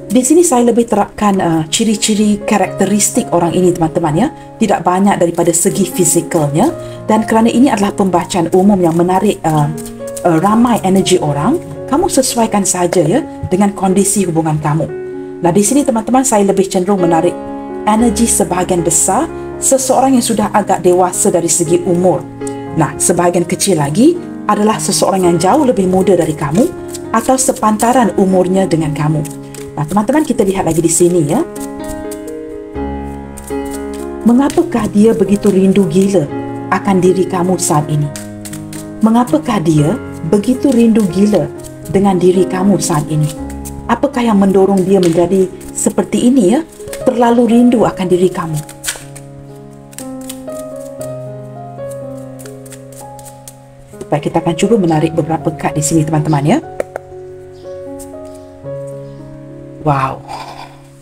di sini saya lebih terapkan ciri-ciri karakteristik orang ini, teman-teman ya. Tidak banyak daripada segi fizikalnya, dan kerana ini adalah pembacaan umum yang menarik ramai energi orang, kamu sesuaikan saja ya dengan kondisi hubungan kamu. Nah, di sini teman-teman saya lebih cenderung menarik energi sebahagian besar seseorang yang sudah agak dewasa dari segi umur. Nah, sebahagian kecil lagi adalah seseorang yang jauh lebih muda dari kamu atau sepantaran umurnya dengan kamu. Nah, teman-teman, kita lihat lagi di sini ya. Mengapakah dia begitu rindu gila akan diri kamu saat ini? Mengapakah dia begitu rindu gila dengan diri kamu saat ini? Apakah yang mendorong dia menjadi seperti ini ya? Terlalu rindu akan diri kamu. Baik, kita akan cuba menarik beberapa kad di sini, teman-teman ya. Wow.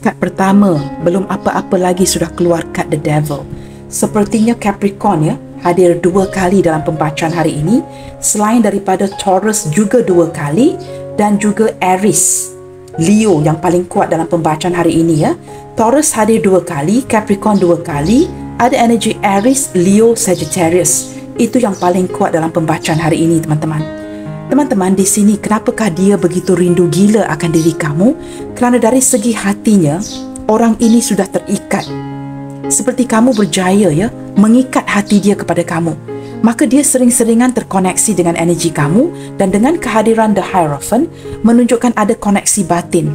Kad pertama, belum apa-apa lagi sudah keluar kad The Devil. Sepertinya Capricorn ya, hadir 2 kali dalam pembacaan hari ini. Selain daripada Taurus juga 2 kali dan juga Aries, Leo yang paling kuat dalam pembacaan hari ini ya. Taurus hadir 2 kali, Capricorn 2 kali, ada energi Aries, Leo, Sagittarius. Itu yang paling kuat dalam pembacaan hari ini, teman-teman. Teman-teman, di sini kenapakah dia begitu rindu gila akan diri kamu? Kerana dari segi hatinya, orang ini sudah terikat. Seperti kamu berjaya ya, mengikat hati dia kepada kamu. maka dia sering-seringan terkoneksi dengan energi kamu, dan dengan kehadiran The Hierophant menunjukkan ada koneksi batin.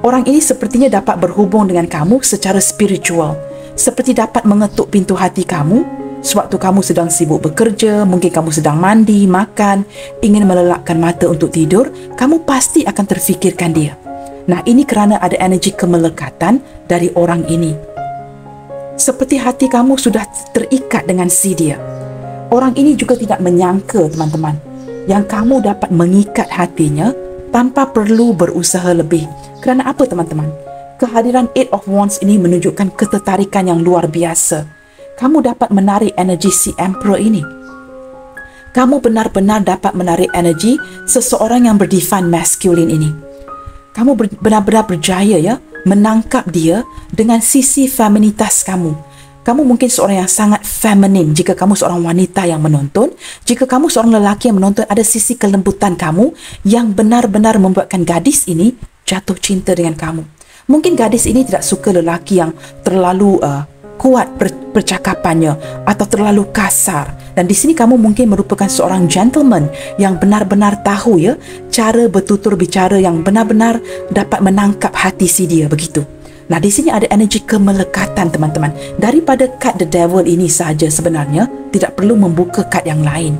Orang ini sepertinya dapat berhubung dengan kamu secara spiritual, seperti dapat mengetuk pintu hati kamu sewaktu kamu sedang sibuk bekerja, mungkin kamu sedang mandi, makan, ingin melelapkan mata untuk tidur, kamu pasti akan terfikirkan dia. Nah, ini kerana ada energi kemelekatan dari orang ini. Seperti hati kamu sudah terikat dengan si dia. Orang ini juga tidak menyangka, teman-teman, yang kamu dapat mengikat hatinya tanpa perlu berusaha lebih. Kerana apa, teman-teman? Kehadiran Eight of Wands ini menunjukkan ketertarikan yang luar biasa. Kamu dapat menarik energi si Emperor ini. Kamu benar-benar dapat menarik energi seseorang yang berdivine masculine ini. Kamu benar-benar berjaya ya menangkap dia dengan sisi feminitas kamu. Kamu mungkin seorang yang sangat feminin jika kamu seorang wanita yang menonton. Jika kamu seorang lelaki yang menonton, ada sisi kelembutan kamu yang benar-benar membuatkan gadis ini jatuh cinta dengan kamu. Mungkin gadis ini tidak suka lelaki yang terlalu kuat percakapannya atau terlalu kasar. Dan di sini kamu mungkin merupakan seorang gentleman yang benar-benar tahu ya cara bertutur bicara yang benar-benar dapat menangkap hati si dia, begitu. Nah, di sini ada energi kemelekatan, teman-teman. Daripada kad The Devil ini sahaja sebenarnya, tidak perlu membuka kad yang lain.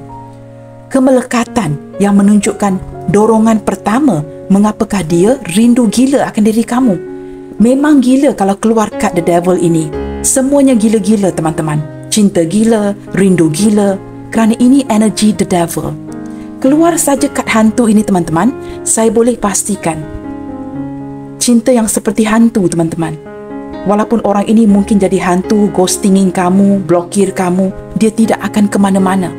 Kemelekatan yang menunjukkan dorongan pertama, mengapakah dia rindu gila akan diri kamu. Memang gila kalau keluar kad The Devil ini. Semuanya gila-gila, teman-teman. Cinta gila, rindu gila, kerana ini energi The Devil. Keluar saja kad hantu ini, teman-teman, saya boleh pastikan cinta yang seperti hantu, teman-teman. Walaupun orang ini mungkin jadi hantu, ghostingin kamu, blokir kamu, dia tidak akan ke mana-mana.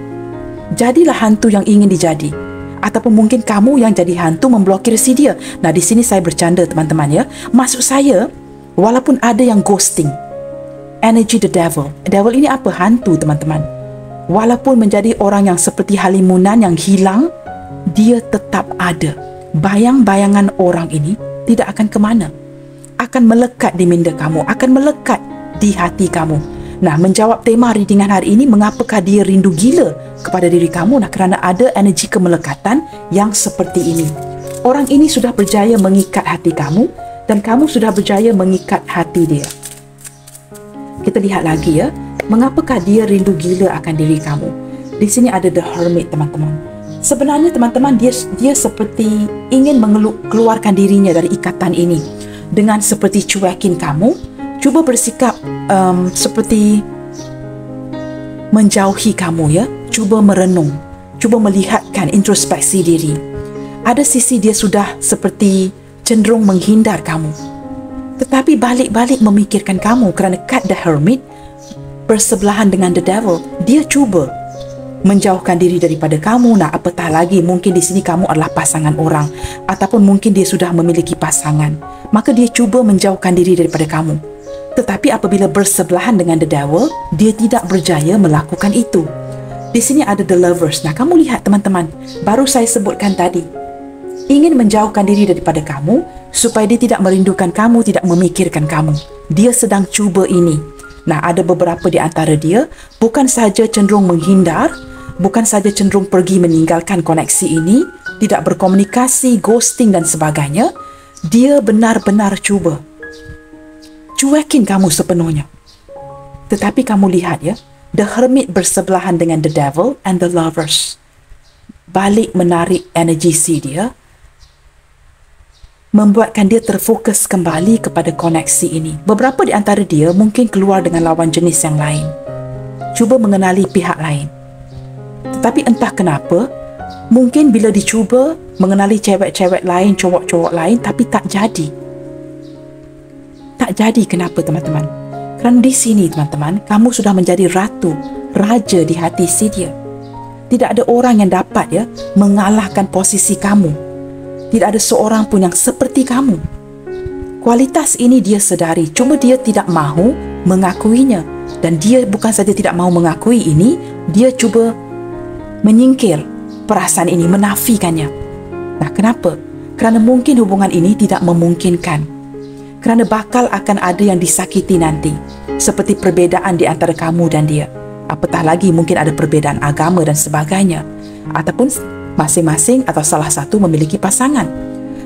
Jadilah hantu yang ingin dijadi. Ataupun mungkin kamu yang jadi hantu memblokir si dia. Nah, di sini saya bercanda, teman-teman ya. Maksud saya, walaupun ada yang ghosting, energy The Devil. Devil ini apa? Hantu, teman-teman. Walaupun menjadi orang yang seperti halimunan yang hilang, dia tetap ada. Bayang-bayangan orang ini tidak akan ke mana. Akan melekat di minda kamu, akan melekat di hati kamu. Nah, menjawab tema readingan hari ini, mengapakah dia rindu gila kepada diri kamu? Nah, kerana ada energi kemelekatan yang seperti ini. Orang ini sudah berjaya mengikat hati kamu dan kamu sudah berjaya mengikat hati dia. Kita lihat lagi ya, mengapakah dia rindu gila akan diri kamu. Di sini ada The Hermit, teman-teman. Sebenarnya, teman-teman, dia seperti ingin mengeluarkan dirinya dari ikatan ini dengan seperti cuekin kamu, cuba bersikap seperti menjauhi kamu ya, cuba merenung, cuba melihatkan introspeksi diri. Ada sisi dia sudah seperti cenderung menghindar kamu, tetapi balik-balik memikirkan kamu kerana kad The Hermit bersebelahan dengan The Devil. Dia cuba menjauhkan diri daripada kamu. Nah, apatah lagi mungkin di sini kamu adalah pasangan orang, ataupun mungkin dia sudah memiliki pasangan, maka dia cuba menjauhkan diri daripada kamu. Tetapi apabila bersebelahan dengan The Devil, dia tidak berjaya melakukan itu. Di sini ada The Lovers. Nah, kamu lihat, teman-teman, baru saya sebutkan tadi, ingin menjauhkan diri daripada kamu supaya dia tidak merindukan kamu, tidak memikirkan kamu. Dia sedang cuba ini. Nah, ada beberapa di antara dia bukan sahaja cenderung menghindar, bukan sahaja cenderung pergi meninggalkan koneksi ini, tidak berkomunikasi, ghosting dan sebagainya. Dia benar-benar cuba cuekin kamu sepenuhnya. Tetapi kamu lihat ya, The Hermit bersebelahan dengan The Devil and The Lovers. Balik menarik energi si dia, membuatkan dia terfokus kembali kepada koneksi ini. Beberapa di antara dia mungkin keluar dengan lawan jenis yang lain, cuba mengenali pihak lain. Tetapi entah kenapa, mungkin bila dicuba mengenali cewek-cewek lain, cowok-cowok lain, tapi tak jadi. Tak jadi kenapa, teman-teman? Kerana di sini, teman-teman, kamu sudah menjadi ratu, raja di hati si dia. Tidak ada orang yang dapat ya mengalahkan posisi kamu. Tidak ada seorang pun yang seperti kamu. Kualitas ini dia sedari, cuma dia tidak mahu mengakuinya. Dan dia bukan saja tidak mahu mengakui ini, dia cuba menyingkir perasaan ini, menafikannya. Nah, kenapa? Kerana mungkin hubungan ini tidak memungkinkan. Kerana bakal akan ada yang disakiti nanti, seperti perbezaan di antara kamu dan dia. Apatah lagi mungkin ada perbezaan agama dan sebagainya. Ataupun masing-masing atau salah satu memiliki pasangan.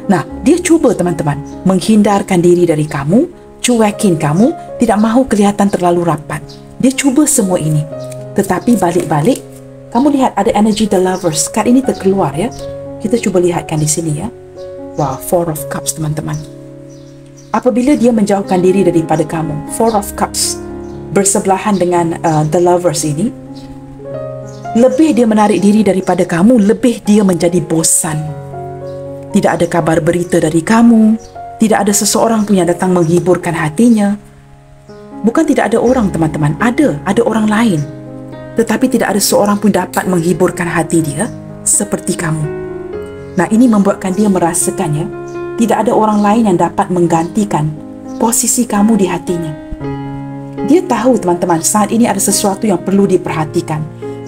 Nah, dia cuba teman-teman menghindarkan diri dari kamu, cuekin kamu, tidak mahu kelihatan terlalu rapat. Dia cuba semua ini. Tetapi balik-balik, kamu lihat ada energy the lovers. Kad ini terkeluar ya. Kita cuba lihatkan di sini ya. Wow, Four of Cups teman-teman. Apabila dia menjauhkan diri daripada kamu, Four of Cups bersebelahan dengan the lovers ini, lebih dia menarik diri daripada kamu, lebih dia menjadi bosan. Tidak ada kabar berita dari kamu, tidak ada seseorang pun yang datang menghiburkan hatinya. Bukan tidak ada orang teman-teman, ada orang lain. Tetapi tidak ada seorang pun dapat menghiburkan hati dia seperti kamu. Nah, ini membuatkan dia merasakannya, tidak ada orang lain yang dapat menggantikan posisi kamu di hatinya. Dia tahu teman-teman, saat ini ada sesuatu yang perlu diperhatikan.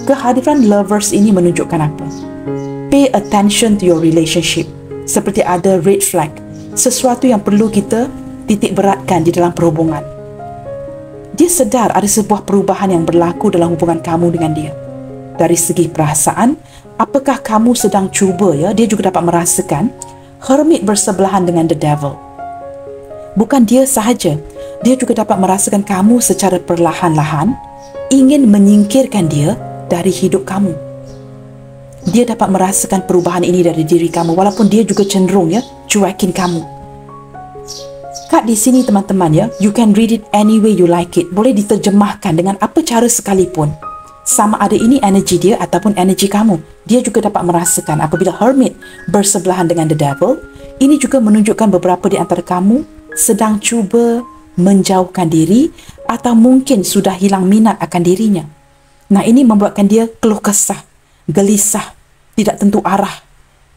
Kehadiran lovers ini menunjukkan apa? Pay attention to your relationship. Seperti ada red flag, sesuatu yang perlu kita titik beratkan di dalam perhubungan. Dia sedar ada sebuah perubahan yang berlaku dalam hubungan kamu dengan dia. Dari segi perasaan, apakah kamu sedang cuba ya? Dia juga dapat merasakan Hermit bersebelahan dengan the devil. Bukan dia sahaja, dia juga dapat merasakan kamu secara perlahan-lahan ingin menyingkirkan dia dari hidup kamu. Dia dapat merasakan perubahan ini dari diri kamu, walaupun dia juga cenderung ya cuekin kamu. Kad di sini teman-teman ya, you can read it any way you like it. Boleh diterjemahkan dengan apa cara sekalipun. Sama ada ini energi dia ataupun energi kamu. Dia juga dapat merasakan apabila Hermit bersebelahan dengan the devil, ini juga menunjukkan beberapa di antara kamu sedang cuba menjauhkan diri atau mungkin sudah hilang minat akan dirinya. Nah, ini membuatkan dia keluh kesah, gelisah, tidak tentu arah.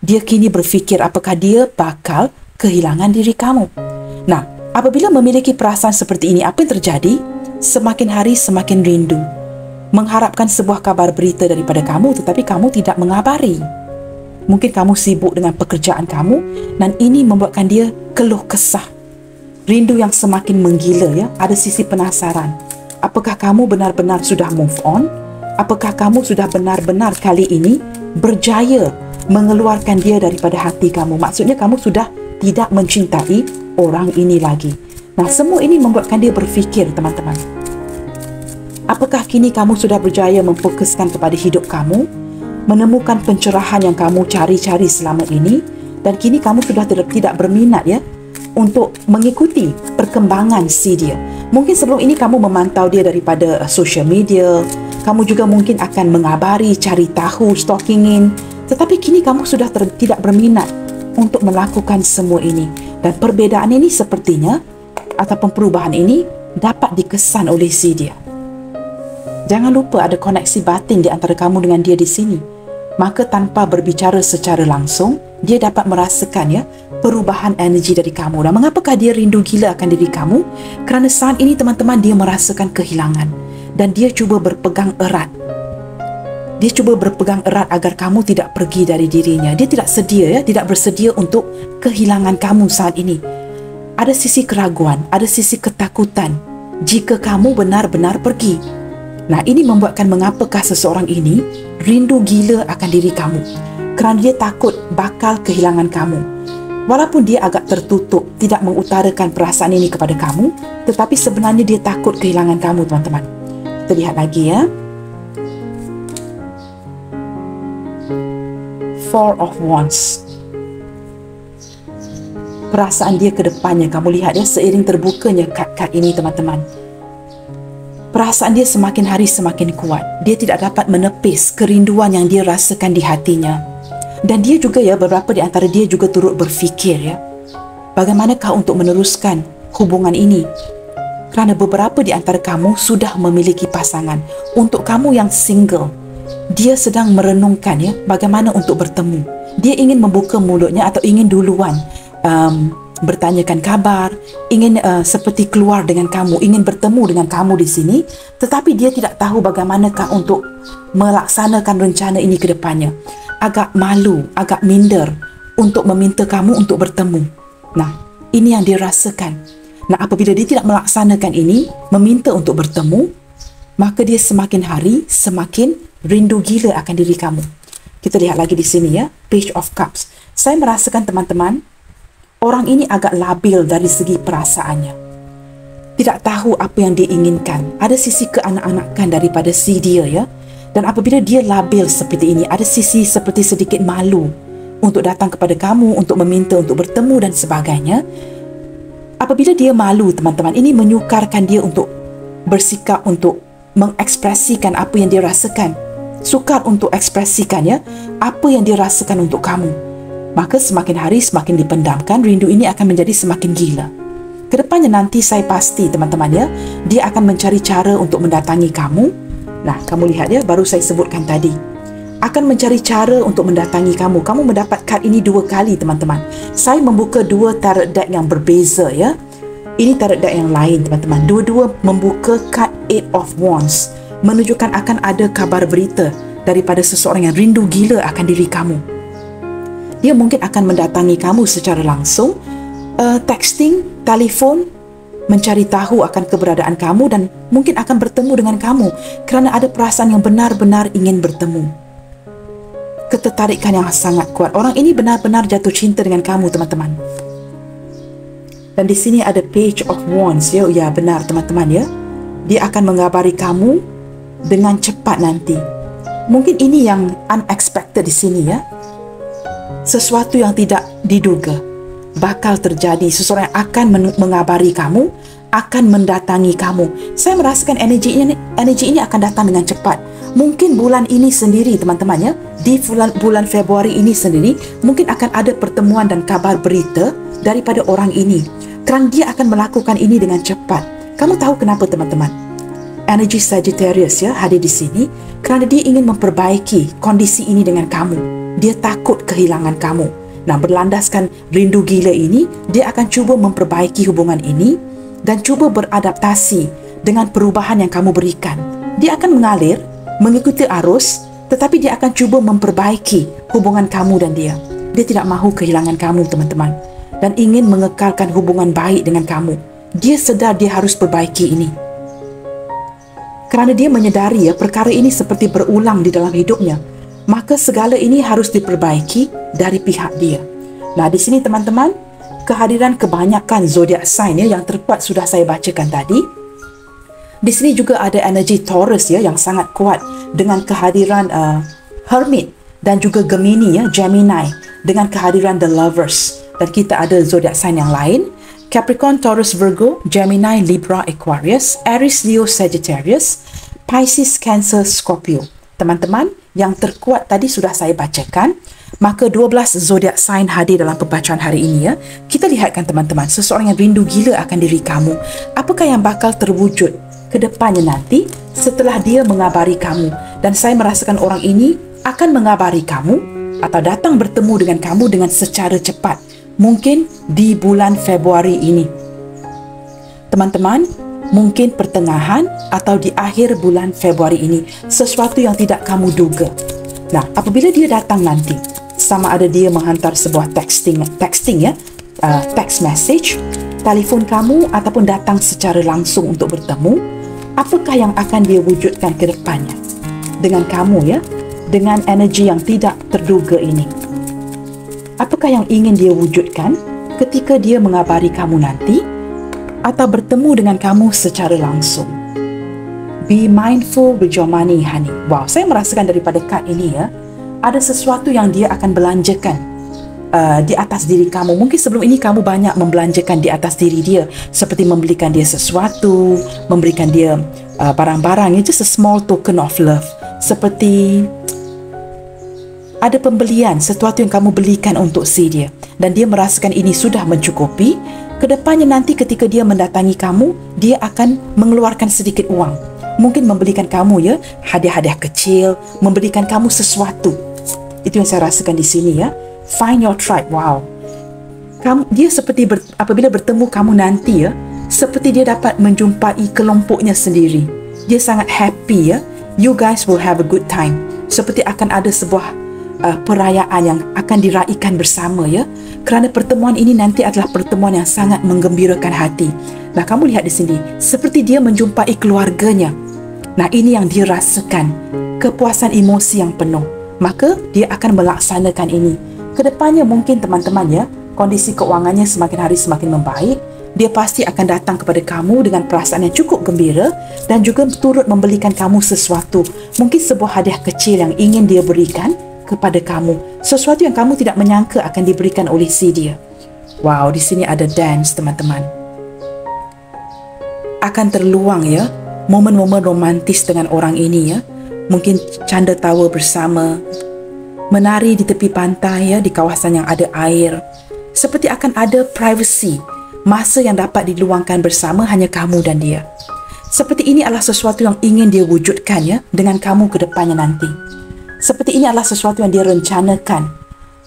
Dia kini berfikir apakah dia bakal kehilangan diri kamu. Nah, apabila memiliki perasaan seperti ini, apa yang terjadi? Semakin hari semakin rindu. Mengharapkan sebuah kabar berita daripada kamu, tetapi kamu tidak mengabari. Mungkin kamu sibuk dengan pekerjaan kamu dan ini membuatkan dia keluh kesah. Rindu yang semakin menggila ya, ada sisi penasaran. Apakah kamu benar-benar sudah move on? Apakah kamu sudah benar-benar kali ini berjaya mengeluarkan dia daripada hati kamu? Maksudnya kamu sudah tidak mencintai orang ini lagi. Nah, semua ini membuatkan dia berfikir teman-teman. Apakah kini kamu sudah berjaya memfokuskan kepada hidup kamu? Menemukan pencerahan yang kamu cari-cari selama ini? Dan kini kamu sudah tidak berminat ya untuk mengikuti perkembangan si dia. Mungkin sebelum ini kamu memantau dia daripada social media, kamu juga mungkin akan mengabari, cari tahu, stalkingin. Tetapi kini kamu sudah tidak berminat untuk melakukan semua ini. Dan perbezaan ini sepertinya, ataupun perubahan ini, dapat dikesan oleh si dia. Jangan lupa ada koneksi batin di antara kamu dengan dia di sini. Maka tanpa berbicara secara langsung, dia dapat merasakan ya perubahan energi dari kamu. Dan mengapakah dia rindu gila akan diri kamu? Kerana saat ini teman-teman dia merasakan kehilangan dan dia cuba berpegang erat. Dia cuba berpegang erat agar kamu tidak pergi dari dirinya. Dia tidak sedia ya, tidak bersedia untuk kehilangan kamu saat ini. Ada sisi keraguan, ada sisi ketakutan jika kamu benar-benar pergi. Nah, ini membuatkan mengapakah seseorang ini rindu gila akan diri kamu. Kerana dia takut bakal kehilangan kamu. Walaupun dia agak tertutup, tidak mengutarakan perasaan ini kepada kamu, tetapi sebenarnya dia takut kehilangan kamu, teman-teman. Kita lihat lagi ya. Four of Wands. Perasaan dia ke depannya, kamu lihat ya, seiring terbukanya kad-kad ini, teman-teman. Perasaan dia semakin hari semakin kuat. Dia tidak dapat menepis kerinduan yang dia rasakan di hatinya. Dan dia juga ya, beberapa di antara dia juga turut berfikir ya, bagaimanakah untuk meneruskan hubungan ini? Kerana beberapa di antara kamu sudah memiliki pasangan. Untuk kamu yang single, dia sedang merenungkan ya, bagaimana untuk bertemu. Dia ingin membuka mulutnya atau ingin duluan bertanyakan kabar, ingin seperti keluar dengan kamu, ingin bertemu dengan kamu di sini, tetapi dia tidak tahu bagaimanakah untuk melaksanakan rencana ini ke depannya. Agak malu, agak minder untuk meminta kamu untuk bertemu. Nah, ini yang dia rasakan. Nah, apabila dia tidak melaksanakan ini, meminta untuk bertemu, maka dia semakin hari semakin rindu gila akan diri kamu. Kita lihat lagi di sini ya, Page of Cups. Saya merasakan teman-teman, orang ini agak labil dari segi perasaannya. Tidak tahu apa yang dia inginkan. Ada sisi keanak-anakan daripada si dia ya. Dan apabila dia labil seperti ini, ada sisi seperti sedikit malu untuk datang kepada kamu, untuk meminta untuk bertemu dan sebagainya. Apabila dia malu teman-teman, ini menyukarkan dia untuk bersikap untuk mengekspresikan apa yang dia rasakan. Sukar untuk ekspresikan ya, apa yang dia rasakan untuk kamu. Maka semakin hari semakin dipendamkan, rindu ini akan menjadi semakin gila. Kedepannya nanti saya pasti teman-teman ya, dia akan mencari cara untuk mendatangi kamu. Nah, kamu lihat ya, baru saya sebutkan tadi. Akan mencari cara untuk mendatangi kamu. Kamu mendapat kad ini 2 kali teman-teman. Saya membuka 2 tarot deck yang berbeza ya. Ini tarot deck yang lain teman-teman. Dua-dua membuka kad 8 of Wands, menunjukkan akan ada kabar berita daripada seseorang yang rindu gila akan diri kamu. Dia mungkin akan mendatangi kamu secara langsung, texting, telefon, mencari tahu akan keberadaan kamu dan mungkin akan bertemu dengan kamu kerana ada perasaan yang benar-benar ingin bertemu. Ketertarikan yang sangat kuat. Orang ini benar-benar jatuh cinta dengan kamu teman-teman. Dan di sini ada Page of Wands ya. Ya benar teman-teman ya. Dia akan mengabari kamu dengan cepat nanti. Mungkin ini yang unexpected di sini ya. Sesuatu yang tidak diduga bakal terjadi. Seseorang yang akan mengabari kamu, akan mendatangi kamu. Saya merasakan energi ini akan datang dengan cepat. Mungkin bulan ini sendiri teman-teman ya. Di bulan Februari ini sendiri mungkin akan ada pertemuan dan kabar berita daripada orang ini. Kerana dia akan melakukan ini dengan cepat. Kamu tahu kenapa teman-teman? Energi Sagittarius ya hadir di sini kerana dia ingin memperbaiki kondisi ini dengan kamu. Dia takut kehilangan kamu. Nah, berlandaskan rindu gila ini, dia akan cuba memperbaiki hubungan ini dan cuba beradaptasi dengan perubahan yang kamu berikan. Dia akan mengalir, mengikuti arus, tetapi dia akan cuba memperbaiki hubungan kamu dan dia. Dia tidak mahu kehilangan kamu teman-teman dan ingin mengekalkan hubungan baik dengan kamu. Dia sedar dia harus perbaiki ini. Kerana dia menyedari ya, perkara ini seperti berulang di dalam hidupnya, maka segala ini harus diperbaiki dari pihak dia. Nah, di sini teman-teman, kehadiran kebanyakan zodiak sign ya, yang terkuat sudah saya bacakan tadi. Di sini juga ada energi Taurus ya, yang sangat kuat dengan kehadiran Hermit dan juga Gemini ya, Gemini, dengan kehadiran The Lovers. Dan kita ada zodiak sign yang lain, Capricorn, Taurus, Virgo, Gemini, Libra, Aquarius, Aries, Leo, Sagittarius, Pisces, Cancer, Scorpio. Teman-teman, yang terkuat tadi sudah saya bacakan. Maka 12 zodiak sign hadir dalam pembacaan hari ini ya. Kita lihatkan teman-teman, seseorang yang rindu gila akan diri kamu. Apakah yang bakal terwujud ke depannya nanti setelah dia mengabari kamu? Dan saya merasakan orang ini akan mengabari kamu atau datang bertemu dengan kamu dengan secara cepat. Mungkin di bulan Februari ini. Teman-teman, mungkin pertengahan atau di akhir bulan Februari ini. Sesuatu yang tidak kamu duga. Nah, apabila dia datang nanti, sama ada dia menghantar sebuah texting ya, text message, telefon kamu ataupun datang secara langsung untuk bertemu, apakah yang akan dia wujudkan ke depannya dengan kamu ya, dengan energi yang tidak terduga ini? Apakah yang ingin dia wujudkan ketika dia mengabari kamu nanti atau bertemu dengan kamu secara langsung? Be mindful with your money, honey. Wow, saya merasakan daripada kad ini ya, ada sesuatu yang dia akan belanjakan di atas diri kamu. Mungkin sebelum ini kamu banyak membelanjakan di atas diri dia, seperti membelikan dia sesuatu, memberikan dia barang-barang. It's just a small token of love. Seperti ada pembelian, sesuatu yang kamu belikan untuk si dia. Dan dia merasakan ini sudah mencukupi. Kedepannya nanti ketika dia mendatangi kamu, dia akan mengeluarkan sedikit uang. Mungkin membelikan kamu ya, hadiah-hadiah kecil, memberikan kamu sesuatu. Itu yang saya rasakan di sini ya. Find your tribe. Wow. Dia seperti apabila bertemu kamu nanti ya, seperti dia dapat menjumpai kelompoknya sendiri. Dia sangat happy ya. You guys will have a good time. Seperti akan ada sebuah perayaan yang akan diraikan bersama ya. Kerana pertemuan ini nanti adalah pertemuan yang sangat menggembirakan hati. Nah, kamu lihat di sini, seperti dia menjumpai keluarganya. Nah, ini yang dia rasakan, kepuasan emosi yang penuh. Maka dia akan melaksanakan ini. Kedepannya mungkin teman-teman ya, kondisi keuangannya semakin hari semakin membaik. Dia pasti akan datang kepada kamu dengan perasaan yang cukup gembira dan juga turut membelikan kamu sesuatu. Mungkin sebuah hadiah kecil yang ingin dia berikan kepada kamu. Sesuatu yang kamu tidak menyangka akan diberikan oleh si dia. Wow, di sini ada dance teman-teman. Akan terluang ya, momen-momen romantis dengan orang ini ya. Mungkin canda tawa bersama, menari di tepi pantai ya, di kawasan yang ada air. Seperti akan ada privacy, masa yang dapat diluangkan bersama hanya kamu dan dia. Seperti ini adalah sesuatu yang ingin dia wujudkan ya, dengan kamu ke depannya nanti. Seperti ini adalah sesuatu yang dia rencanakan,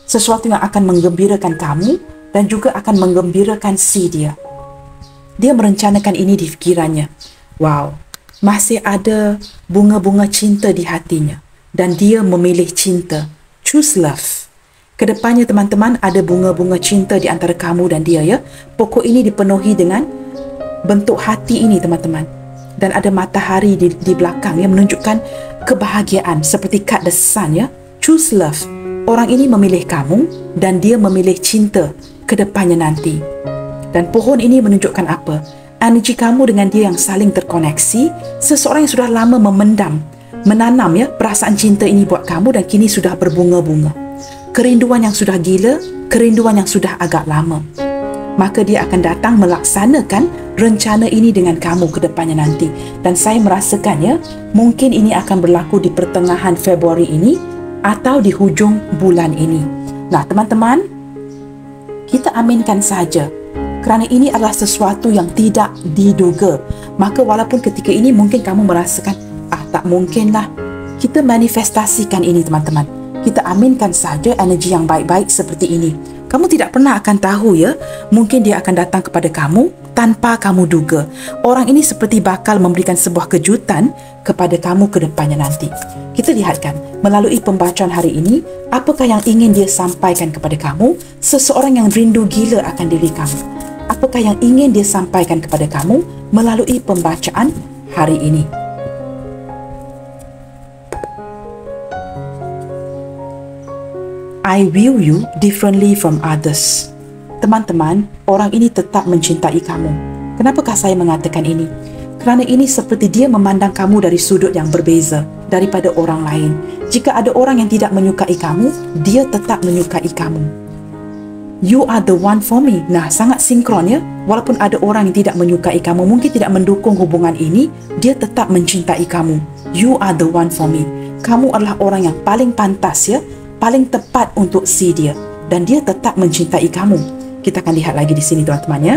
sesuatu yang akan menggembirakan kamu dan juga akan menggembirakan si dia. Dia merencanakan ini di fikirannya. Wow, masih ada bunga-bunga cinta di hatinya dan dia memilih cinta. Choose love. Kedepannya teman-teman ada bunga-bunga cinta di antara kamu dan dia ya. Pokok ini dipenuhi dengan bentuk hati ini teman-teman. Dan ada matahari di belakang yang menunjukkan kebahagiaan seperti cut the sun ya. Choose love. Orang ini memilih kamu dan dia memilih cinta kedepannya nanti. Dan pohon ini menunjukkan apa? Energi kamu dengan dia yang saling terkoneksi. Seseorang yang sudah lama menanam ya perasaan cinta ini buat kamu dan kini sudah berbunga-bunga. Kerinduan yang sudah gila, kerinduan yang sudah agak lama. Maka dia akan datang melaksanakan rencana ini dengan kamu ke depannya nanti. Dan saya merasakannya, mungkin ini akan berlaku di pertengahan Februari ini atau di hujung bulan ini. Nah, teman-teman, kita aminkan saja. Kerana ini adalah sesuatu yang tidak diduga. Maka walaupun ketika ini mungkin kamu merasakan, tak mungkinlah. Kita manifestasikan ini teman-teman. Kita aminkan saja energi yang baik-baik seperti ini. Kamu tidak pernah akan tahu ya, mungkin dia akan datang kepada kamu tanpa kamu duga. Orang ini seperti bakal memberikan sebuah kejutan kepada kamu ke depannya nanti. Kita lihatkan melalui pembacaan hari ini, apakah yang ingin dia sampaikan kepada kamu, seseorang yang rindu gila akan diri kamu. Apakah yang ingin dia sampaikan kepada kamu melalui pembacaan hari ini. I view you differently from others. Teman-teman, orang ini tetap mencintai kamu. Kenapakah saya mengatakan ini? Kerana ini seperti dia memandang kamu dari sudut yang berbeza daripada orang lain. Jika ada orang yang tidak menyukai kamu, dia tetap menyukai kamu. You are the one for me. Nah, sangat sinkron ya. Walaupun ada orang yang tidak menyukai kamu, mungkin tidak mendukung hubungan ini, dia tetap mencintai kamu. You are the one for me. Kamu adalah orang yang paling pantas ya, paling tepat untuk si dia, dan dia tetap mencintai kamu. Kita akan lihat lagi di sini teman-teman ya.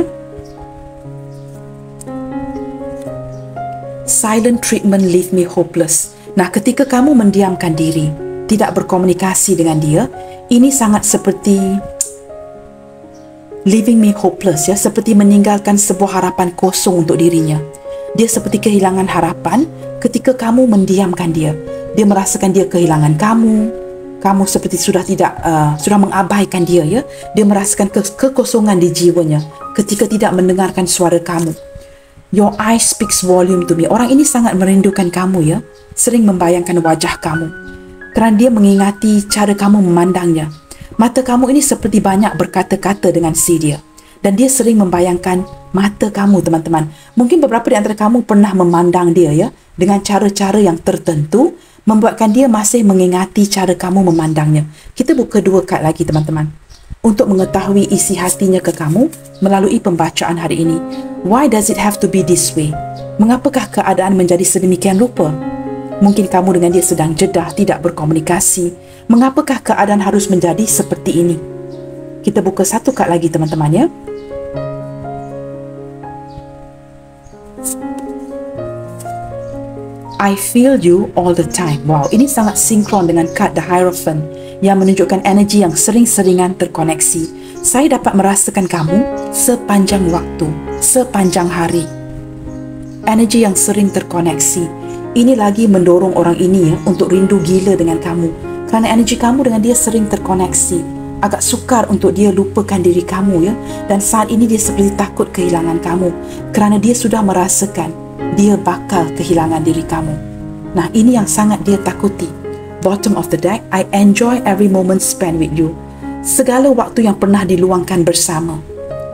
Silent treatment leave me hopeless. Nah, ketika kamu mendiamkan diri, tidak berkomunikasi dengan dia, ini sangat seperti leaving me hopeless ya, seperti meninggalkan sebuah harapan kosong untuk dirinya. Dia seperti kehilangan harapan ketika kamu mendiamkan dia. Dia merasakan dia kehilangan kamu. Kamu seperti sudah mengabaikan dia ya. Dia merasakan kekosongan di jiwanya ketika tidak mendengarkan suara kamu. Your eyes speaks volume to me. Orang ini sangat merindukan kamu ya. Sering membayangkan wajah kamu. Kerana dia mengingati cara kamu memandangnya. Mata kamu ini seperti banyak berkata-kata dengan si dia. Dan dia sering membayangkan mata kamu teman-teman. Mungkin beberapa di antara kamu pernah memandang dia ya. Dengan cara-cara yang tertentu. Membuatkan dia masih mengingati cara kamu memandangnya. Kita buka 2 kad lagi teman-teman. Untuk mengetahui isi hatinya ke kamu melalui pembacaan hari ini. Why does it have to be this way? Mengapakah keadaan menjadi sedemikian rupa? Mungkin kamu dengan dia sedang jedah, tidak berkomunikasi. Mengapakah keadaan harus menjadi seperti ini? Kita buka 1 kad lagi teman-teman ya. I feel you all the time. Wow, ini sangat sinkron dengan kad The Hierophant yang menunjukkan energi yang sering-seringan terkoneksi. Saya dapat merasakan kamu sepanjang waktu, sepanjang hari. Energi yang sering terkoneksi. Ini lagi mendorong orang ini ya untuk rindu gila dengan kamu. Kerana energi kamu dengan dia sering terkoneksi. Agak sukar untuk dia lupakan diri kamu ya. Dan saat ini dia seperti takut kehilangan kamu. Kerana dia sudah merasakan dia bakal kehilangan diri kamu. Nah, ini yang sangat dia takuti. Bottom of the deck, I enjoy every moment spent with you. Segala waktu yang pernah diluangkan bersama,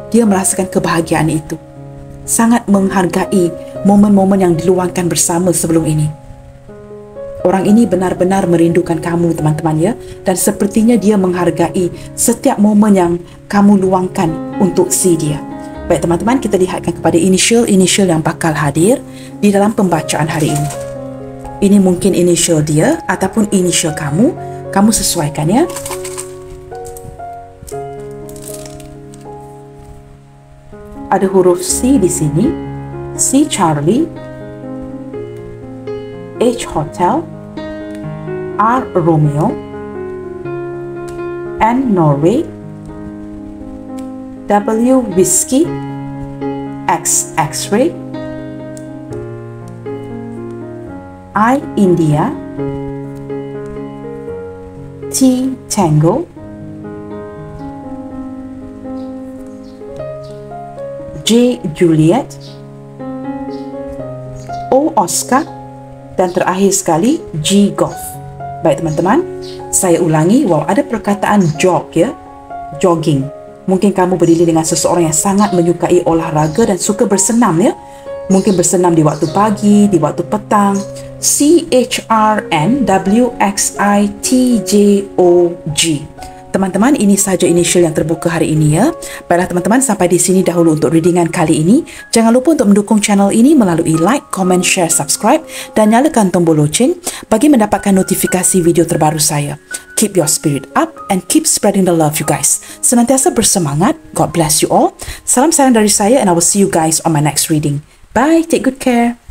dia merasakan kebahagiaan itu. Sangat menghargai momen-momen yang diluangkan bersama sebelum ini. Orang ini benar-benar merindukan kamu, teman-teman, ya. Dan sepertinya dia menghargai setiap momen yang kamu luangkan untuk si dia. Baik, teman-teman, kita lihatkan kepada initial-initial yang bakal hadir di dalam pembacaan hari ini. Ini mungkin initial dia ataupun initial kamu. Kamu sesuaikan, ya. Ada huruf C di sini. C Charlie, H Hotel, R Romeo, N Norway, W Whiskey, X X-ray, I India, T Tango, J Juliet, O Oscar, dan terakhir sekali G Golf. Baik, teman-teman, saya ulangi, wow, ada perkataan jog, ya, jogging. Mungkin kamu berdiri dengan seseorang yang sangat menyukai olahraga dan suka bersenam, ya. Mungkin bersenam di waktu pagi, di waktu petang. CHRNWXITJOG. Teman-teman, ini sahaja initial yang terbuka hari ini, ya. Baiklah, teman-teman, sampai di sini dahulu untuk readingan kali ini. Jangan lupa untuk mendukung channel ini melalui like, comment, share, subscribe dan nyalakan tombol loceng bagi mendapatkan notifikasi video terbaru saya. Keep your spirit up and keep spreading the love, you guys. Senantiasa bersemangat. God bless you all. Salam sayang dari saya and I will see you guys on my next reading. Bye. Take good care.